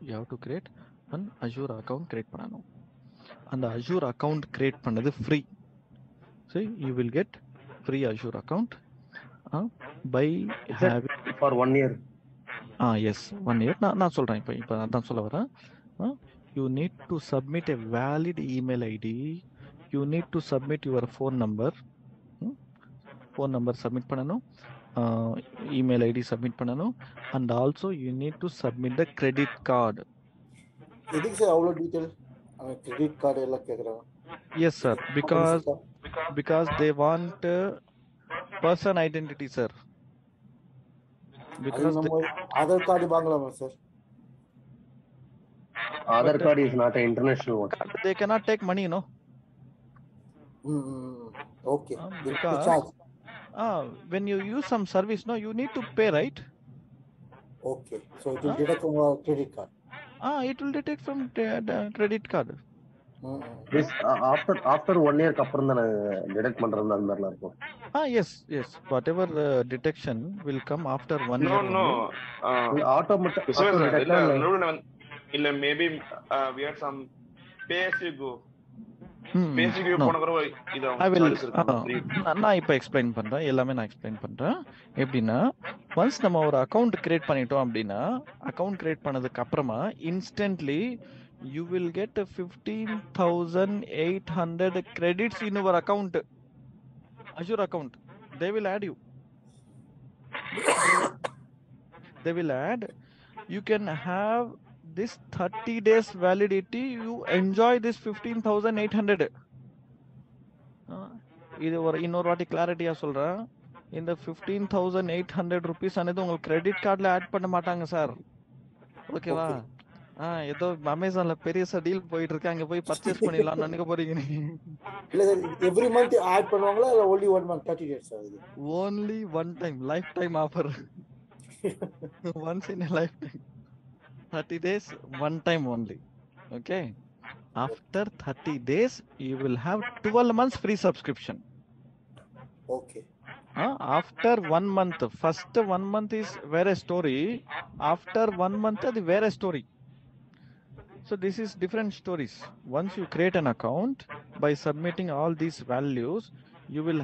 You have to create one Azure account create பண்ணணும். அந்த Azure account create பண்ணது free. So you will get free Azure account by having for 1 year. Yes, 1 year. நான் சொல்றேன், இப்போ அதான் சொல்ல வரேன். You need to submit a valid email ID. You need to submit your phone number. Phone number submit பண்ணனும். Email ID submit பண்ணனும். And also you need to submit the credit card. எதுக்கு sir அவ்வளோ detail? Credit card எல்லாம் கேக்குறாங்க. Yes sir, because they want person identity sir. Because Aadhaar card வாங்கலாமா sir? Aadhaar card is not an international one. They cannot take money, no? Okay. Because when you use some service, no, you need to pay, right? Okay. So it will detect from our credit card. It will detect from the credit card. This after 1 year அப்புறம் தான் detect பண்றது அந்த மாதிரிலாம் இருக்கும். Yes. Whatever detection will come after 1 year. No. Automatic. இல்ல maybe we had some pay as you go. போன தடவை இது நான் இப்போ எக்ஸ்பிளைன் பண்றேன். எல்லாமே நான் எக்ஸ்பிளைன் பண்றேன். எப்படின்னா, ஒன்ஸ் நம்ம ஒரு அக்கௌண்ட் கிரியேட் பண்ணிட்டோம் அப்படின்னா, அக்கௌண்ட் கிரியேட் பண்ணதுக்கு அப்புறமா instantly you will get 15,800 credits in your account, Azure account. They will add you. They will add. You can have this 30 days validity. You enjoy this 15,800. இது ஒரு இன்னொரு வாட்டி கிளாரிட்டியா சொல்றேன். இந்த 15,800 rupees అనేది உங்களுக்கு கிரெடிட் கார்டுல ஆட் பண்ண மாட்டாங்க சார். ஓகேவா? ஏதோ அமேசான்ல பெரிய டீல் போயிட்டு இருக்கு, அங்க போய் பர்ச்சேஸ் பண்ணிடலாம் நினைக்க போறீங்க நீங்க. இல்ல சார், எவ்ரி மந்த் ஆட் பண்ணுவாங்களா இல்ல only 1 month 30 days சார்? இது only one time, lifetime offer. Once in a lifetime. 30 days, one time only. Okay. After 30 days, you will have 12 months free subscription. Okay. After 1 month, first 1 month is வேற story. After 1 month, அது வேற story. So this is different stories. Once you create an account, by submitting all these values, you will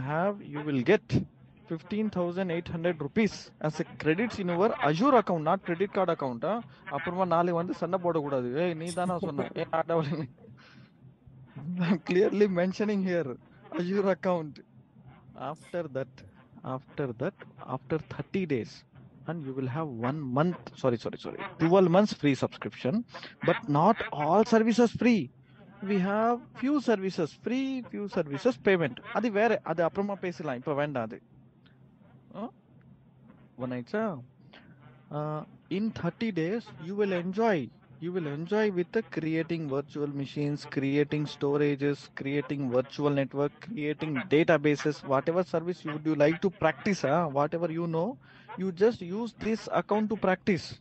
get 15,800 rupees as a credits in your Azure account, not credit card account. அப்புறமா நாளை வந்து சண்டை போடக்கூடாது. நீ தானா சொன்ன? I'm clearly mentioning here Azure account. After that, after 30 days, and you will have 1 month, 12 months free subscription. But not all services free. We have few services free, few services payment. அது வேற, அது அப்புறமா பேசலாம், இப்போ வேண்டாம் அது. One ஆயிடுச்சா? In 30 days you will enjoy with the creating virtual machines, creating storages, creating virtual network, creating databases, whatever service you would like to practice, whatever you know, you just use this account to practice.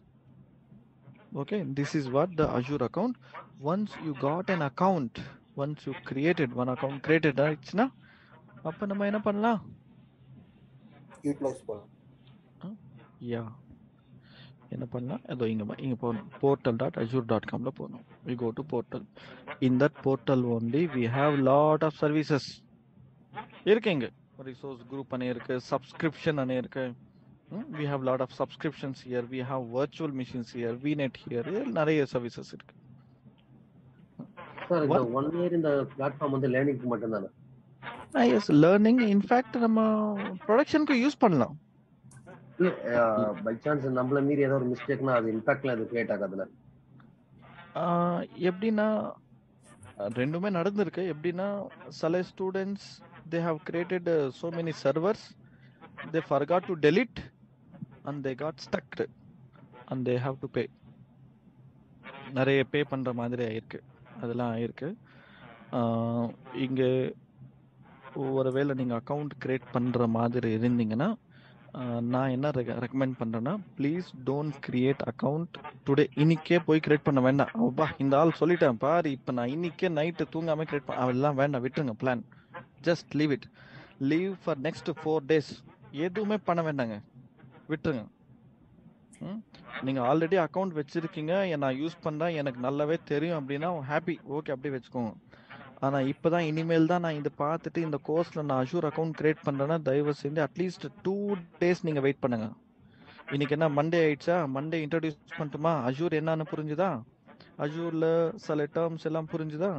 Okay, this is what the Azure account. Once you got an account, once you created one account created ஆயிடுச்சுனா அப்ப நம்ம என்ன பண்ணலாம்? Utilise பண்ணலாம். யா என்ன பண்ணலாம்? அதோ இங்க போகணும், portal.azure.com போகணும். We go to portal. In that portal only we have lot of services. இருக்குங்க, resource group அனே இருக்கு, subscription அனே இருக்கு. We have lot of subscriptions here. We have virtual machines here, VNet here. நிறைய services இருக்கு. Sir இந்த 1 year இந்த platform வந்து லேர்னிங்க்கு மட்டும் தானே? S, learning. இன்ஃபேக்ட் நம்ம ப்ரொடக்ஷனுக்கு யூஸ் பண்ணலாம். பை சான்ஸ் நம்மள மீறி ஏதோ ஒரு மிஸ்டேக்னா அது இம்பாக்ட்ல அது கிரியேட் ஆகாதுல? எப்படின்னா ரெண்டுமே நடந்திருக்கு. எப்படின்னா சில students they have created so many servers, they forgot to delete and they got stuck and they have to pay. நிறைய பே பண்ற மாதிரி ஆயிருக்கு, அதெல்லாம் ஆயிருக்கு. இங்க ஒருவேளை நீங்க அக்கௌண்ட் கிரியேட் பண்ற மாதிரி இருந்தீங்கன்னா நான் என்ன ரெக்கமெண்ட் பண்றேன்னா, please don't create account today. இன்னைக்கே போய் கிரியேட் பண்ண வேண்டாம். அப்பா இந்த ஆள் சொல்லிட்டேன் பாரு, இப்போ நான் இன்னைக்கே நைட்டு தூங்காம கிரியேட் பண்ண அதெல்லாம் வேண்டாம், விட்டுருங்க plan. Just leave it, leave for next 4 days. எதுவுமே பண்ண வேண்டாங்க, விட்டுருங்க. நீங்க ஆல்ரெடி அக்கௌண்ட் வச்சிருக்கீங்க, நான் யூஸ் பண்றேன், எனக்கு நல்லாவே தெரியும் அப்படின்னா ஹாப்பி, ஓகே அப்படியே வச்சுக்கோங்க. ஆனா இப்பதான் இனிமேல் தான் நான் இதை பார்த்துட்டு இந்த கோர்ஸ்ல நான் அஷூர் அக்கௌண்ட் கிரியேட் பண்றேன்னா தயவு செஞ்சு அட்லீஸ்ட் 2 days நீங்க வெயிட் பண்ணுங்க. இன்னைக்கு என்ன மண்டே ஆயிடுச்சா, மண்டே இன்ட்ரடியூஸ் பண்ணிட்டுமா, அஷூர் என்னன்னு புரிஞ்சுதா, அஷூர்ல சில டேர்ம்ஸ் எல்லாம் புரிஞ்சுதா.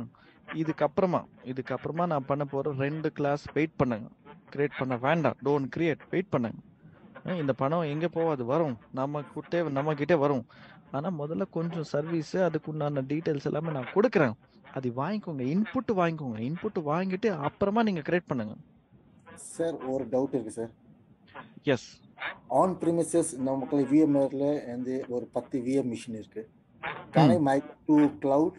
இதுக்கப்புறமா நான் பண்ண போற 2 கிளாஸ் வெயிட் பண்ணுங்க. கிரியேட் பண்ண வேண்டாம், டோன்ட் கிரியேட், வெயிட் பண்ணுங்க. இந்த பணம் எங்க போவாது, வரும் நம்ம கிட்டே வரும். ஆனா முதல்ல கொஞ்சம் சர்வீஸ், அதுக்குண்டான டீடைல்ஸ் எல்லாமே நான் கொடுக்குறேன், அது வாங்கிக்கோங்க. இன்புட் வாங்கிட்டு அப்புறமா நீங்க கிரியேட் பண்ணுங்க. சார் ஒரு டவுட் இருக்கு சார். எஸ், ஆன் பிரிமிசஸ் நமக்கு VMwareல வந்து ஒரு 10 VM மிஷின் இருக்கு. Can I migrate to cloud?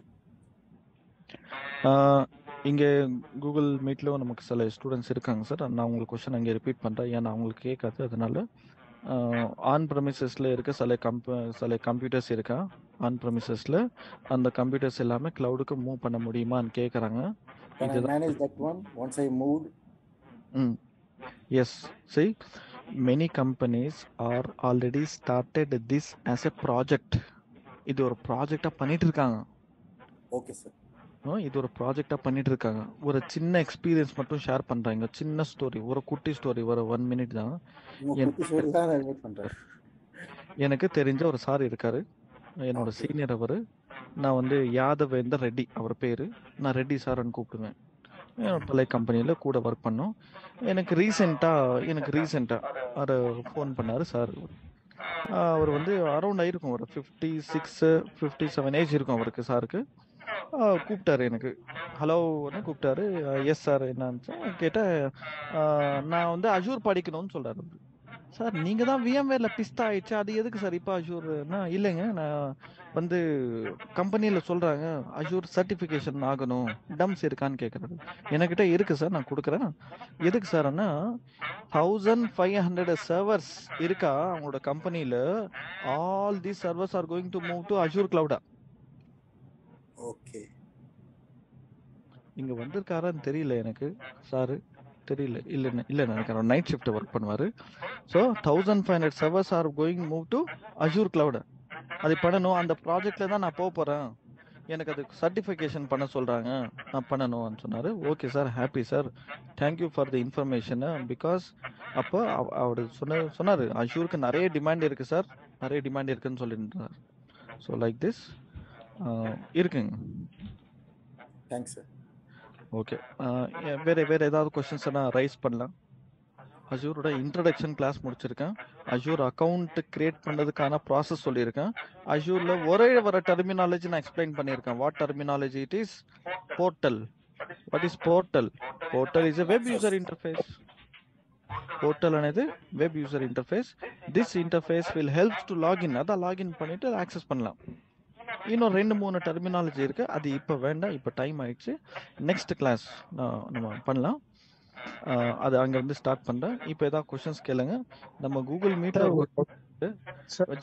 இங்க கூகுள் மீட்ல நமக்கு சில ஸ்டூடெண்ட்ஸ் இருக்காங்க சார். நான் உங்களுக்கு கொஸ்டின் அங்கே ரிப்பீட் பண்றேன், ஏன்னா அவங்களுக்கு கேட்காது. அதனால ஆன் ப்ரெமிசஸ்ல இருக்க சில கம்ப்யூட்டர்ஸ் இருக்கா ஆன் ப்ரெமிசஸ்ல, அந்த கம்ப்யூட்டர்ஸ் எல்லாமே கிளவுடுக்கு மூவ் பண்ண முடியுமான்னு கேட்குறாங்க. Can I manage that one once I moved? Yes, see, many companies are already started this as a project. இது ஒரு ப்ராஜெக்டா பண்ணிட்டு இருக்காங்க. ஓகே சார், இது ஒரு ப்ராஜெக்டா பண்ணிட்டு இருக்காங்க. ஒரு சின்ன எக்ஸ்பீரியன்ஸ் மட்டும் ஷேர் பண்றாங்க, சின்ன ஸ்டோரி, ஒரு குட்டி ஸ்டோரி, ஒரு 1 minute தான். எனக்கு தெரிஞ்ச ஒரு சார் இருக்காரு, என்னோட சீனியர் அவரு. நான் வந்து யாதவேந்தர் ரெட்டி அவர் பேரு, நான் ரெட்டி சார்ன்னு கூப்பிடுவேன். பழைய கம்பெனியில கூட ஒர்க் பண்ணோம். எனக்கு ரீசெண்டா அவர் ஃபோன் பண்ணாரு சார். அவர் வந்து அரௌண்ட் ஆயிருக்கும், ஒரு 56-57 ஏஜ் இருக்கும் அவருக்கு, சாருக்கு. கூப்பிட்டாரு, எனக்கு ஹலோன்னு கூப்பிட்டாரு. எஸ் சார் என்னன்னு கேட்டேன். நான் வந்து அஷூர் படிக்கணும்னு சொல்றாரு. சார் நீங்க தான் VMwareல பிஸ்தா ஆயிடுச்சு, அது எதுக்கு சார் இப்போ அஷூர்னா? இல்லைங்க, நான் வந்து கம்பெனியில சொல்றாங்க அஷூர் சர்டிஃபிகேஷன் ஆகணும், டம்ஸ் இருக்கான்னு கேட்கறாரு. என்கிட்ட இருக்கு சார், நான் கொடுக்குறேன். எதுக்கு சார்னா 1500 சர்வர்ஸ் இருக்கா அவங்களோட கம்பெனியில. All the servers are going to move to Azure கிளவுடா. ஓகே, இங்க வந்திருக்காரான்னு தெரியல எனக்கு, சாரு தெரியல. இல்ல நினைக்கிறேன், நைட் ஷிஃப்ட் ஒர்க் பண்ணுவாரு. So 1500 servers are going move to Azure cloud. அது பண்ணணும், அந்த ப்ராஜெக்ட்ல தான் நான் போறேன், எனக்கு அது சர்டிஃபிகேஷன் பண்ண சொல்றாங்க, நான் பண்ணணும்னு சொன்னாரு. Okay sir, happy sir, thank you for the information. Because அப்போ அவர் சொன்னாரு அஷூருக்கு நிறைய டிமாண்ட் இருக்கு சார், நிறைய டிமாண்ட் இருக்குன்னு சொல்லியிருந்தார். ஸோ லைக் திஸ் இருக்குங்க. Thanks sir. ஓகே, வேற ஏதாவது கொஸ்டின்ஸ் நான் ரைஸ் பண்ணலாம். அஷூரோட இன்ட்ரடக்ஷன் கிளாஸ் முடிச்சிருக்கேன். அஷூர் அக்கௌண்ட் கிரியேட் பண்ணதுக்கான ப்ராசஸ் சொல்லியிருக்கேன். அஷூர்ல வர டெர்மினாலஜி நான் எக்ஸ்பிளைன் பண்ணியிருக்கேன். What terminology it is? Portal. What is portal? Portal is a web user interface. portal అనేది web user interface. This interface will help to login. அதான் login பண்ணிட்டு access பண்ணலாம். இன்னும் 2-3 terminology இருக்கு. அது இப்போ வேண்டாம், இப்போ டைம் ஆயிடுச்சு. நெக்ஸ்ட் கிளாஸ் நம்ம பண்ணலாம். அது அங்கேருந்து ஸ்டார்ட் பண்ணுறேன். இப்போ ஏதாவது கொஷின்ஸ் கேளுங்க. நம்ம கூகுள் மீட்டில்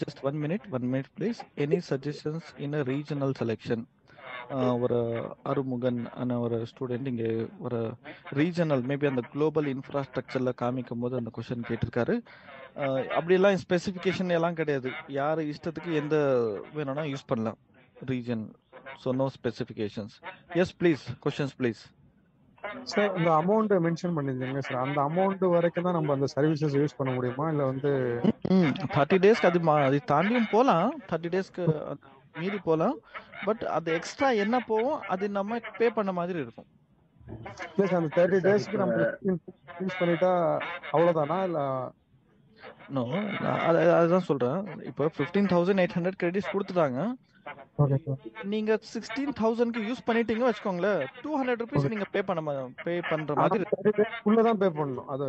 just 1 minute please. Any suggestions in a regional selection. ஒரு அருமுகன் ஒரு ஸ்டூடெண்ட் இங்கே ஒரு ரீஜனல் மேபி அந்த குளோபல் இன்ஃப்ராஸ்ட்ரக்சரில் காமிக்கும் போது அந்த கொஷின் கேட்டிருக்காரு. அப்படியெல்லாம் ஸ்பெசிஃபிகேஷன் எல்லாம் கிடையாது. யார் இஷ்டத்துக்கு எந்த வேணும்னா யூஸ் பண்ணலாம் region. So no specifications. Yes please, questions please. Sir இந்த அமௌண்ட் மென்ஷன் பண்ணியிருந்தீங்க சார், அந்த அமௌண்ட் வரைக்கும் தான் நம்ம அந்த சர்வீசஸ் யூஸ் பண்ண முடியுமா இல்லை வந்து 30 டேஸ்க்கு அது தாண்டியும் போகலாம். 30 டேஸ்க்கு மீறி போகலாம். பட் அது எக்ஸ்ட்ரா என்ன போகும் அது நம்ம பே பண்ண மாதிரி இருக்கும். இல்லை சார், அந்த 30 டேஸ்க்கு நம்ம யூஸ் பண்ணிட்டா அவ்வளோதானா இல்லை? நோ, அதுதான் சொல்கிறேன். இப்போ 15,800 கிரெடிட்ஸ் கொடுத்துட்டாங்க. நீங்க 16,000க்கு யூஸ் பண்ணிட்டீங்க வச்சுக்கோங்களேன், 200 rupees நீங்க பே பண்ற மாதிரி உள்ளதான் பே பண்ணணும். அது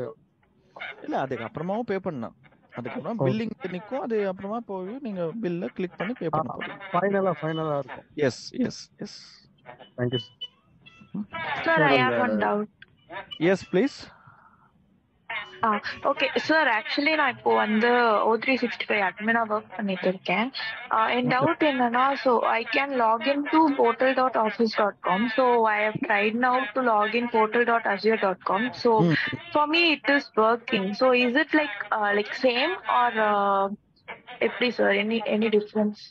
இல்ல, அதுக்கு அப்புறமாவும் பே பண்ணலாம். அதுக்கப்புறம் பில்லிங் நிக்கும். அது அப்புறமா போய் நீங்க பில்ல கிளிக் பண்ணி பே பண்ண போறீங்க. ஃபைனலா இருக்கும். Yes. Thank you sir. I have one doubt. Yes please. Okay sir, actually நான் இப்போ வந்து O365 அட்மினா ஒர்க் பண்ணிட்டு இருக்கேன். என் டவுட் என்னன்னா, so I can login to portal.office.com. So I have tried now to login portal.azure.com. So for me it is working. So is it like same or எப்படி sir? Any difference?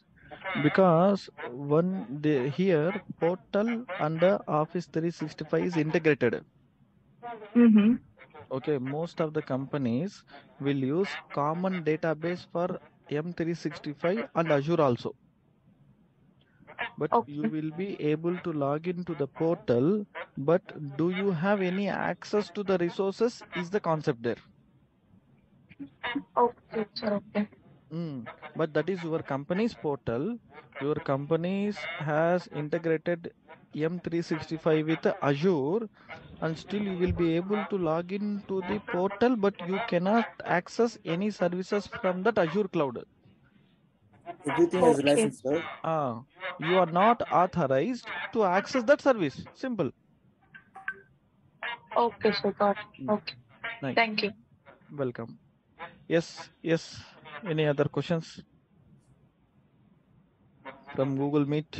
Because here portal under Office 365 is integrated. Okay, most of the companies will use common database for M365 and Azure also. But you will be able to log into the portal, but do you have any access to the resources is the concept there. Okay, sir. Okay. But that is your company's portal. Your company has integrated M365 with Azure, and still you will be able to log in to the portal, but you cannot access any services from that Azure cloud. Everything is licensed, sir. You are not authorized to access that service. Simple. Okay, sir. Got it. Okay. Nice. Thank you. Welcome. Yes. Any other questions from Google Meet?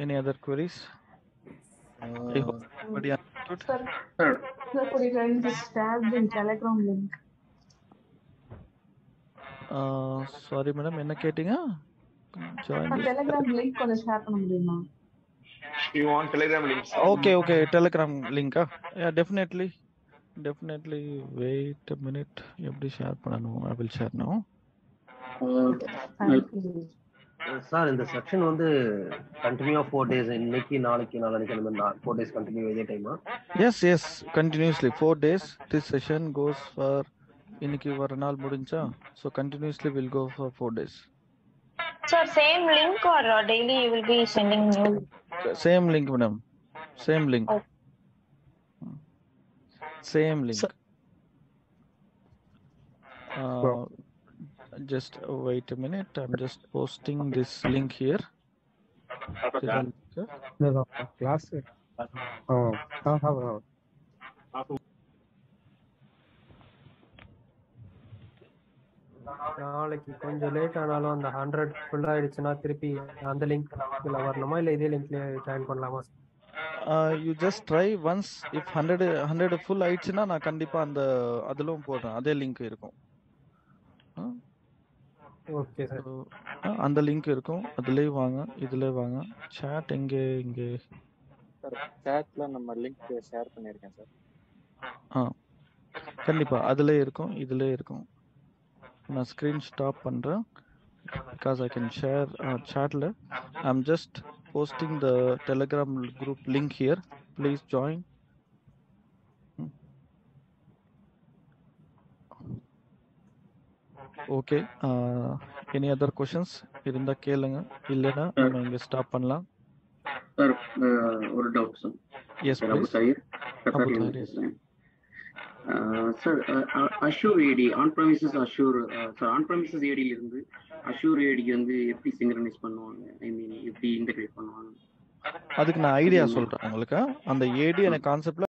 Any other queries? I hope everybody understood. Sir, could you kindly just share the Telegram link? Sorry madam, என்ன கேட்டீங்க? Join the Telegram link கொஞ்சம் share பண்ண முடியுமா? You want Telegram links? Okay, Telegram link. Yeah, definitely. Wait a minute. எப்படி share பண்ணனும்? I will share now. Sir, இந்த section வந்து continue 4 days, இன்னைக்கு நாளைக்கு நாளைக்கு அந்த மாதிரி 4 days கண்டினியூ இதே டைமா? Yes, continuously 4 days. This session goes for இன்னைக்கு ஒரு நாள் முடிஞ்சா, so continuously will go for 4 days. Sir, same link or daily you will be sending new? Same link madam. Same link. Same link. Just wait a minute. I'm just posting this link here. Class. நாளைக்கு கொஞ்சம் late ஆனாலும் அந்த 100 full ஆயிடுச்சுன்னா திருப்பி அந்த லிங்க்ல வரணுமா இல்ல இதே லிங்க்ல ஜாயின் பண்ணலாமா? You just try once. If 100 full ஆயிடுச்சுன்னா நான் கண்டிப்பா அதிலும் போடுறேன். அதே லிங்க் இருக்கும். Okay sir. அந்த லிங்க் இருக்கும். அதுலயே வாங்க, இதுலயே வாங்க. chat இங்க சார் chatல நம்ம லிங்க் ஷேர் பண்ணிருக்கேன் சார். கண்டிப்பா அதுலயே இருக்கும், இதுலயே இருக்கும். நான் ஸ்கிரீன் ஸ்டாப் பண்றேன் because I can share chatல. I'm just posting the Telegram group link here. Please join. Okay. Any other questions? இருந்தா கேளுங்க, இல்லனா நம்ம இங்க ஸ்டாப் பண்ணலாம். சார் ஒரு doubt sir. Yes, sir Abu please. Tahir Abu கத்தார்லேருந்து Tahir, yes. பேசுகிறேன். Sir Azure AD on premises Azure sir on premises ஏடியில இருந்து அஷூர் ஏடிக்கு வந்து எப்படி சிங்க்ரனைஸ் பண்ணுவாங்க, ஐ மீன் எப்படி இன்டகிரேட் பண்ணுவாங்க? அதுக்கு நான் ஐடியா சொல்றேன் உங்களுக்கு. அந்த ஏடி கான்செப்ட்ல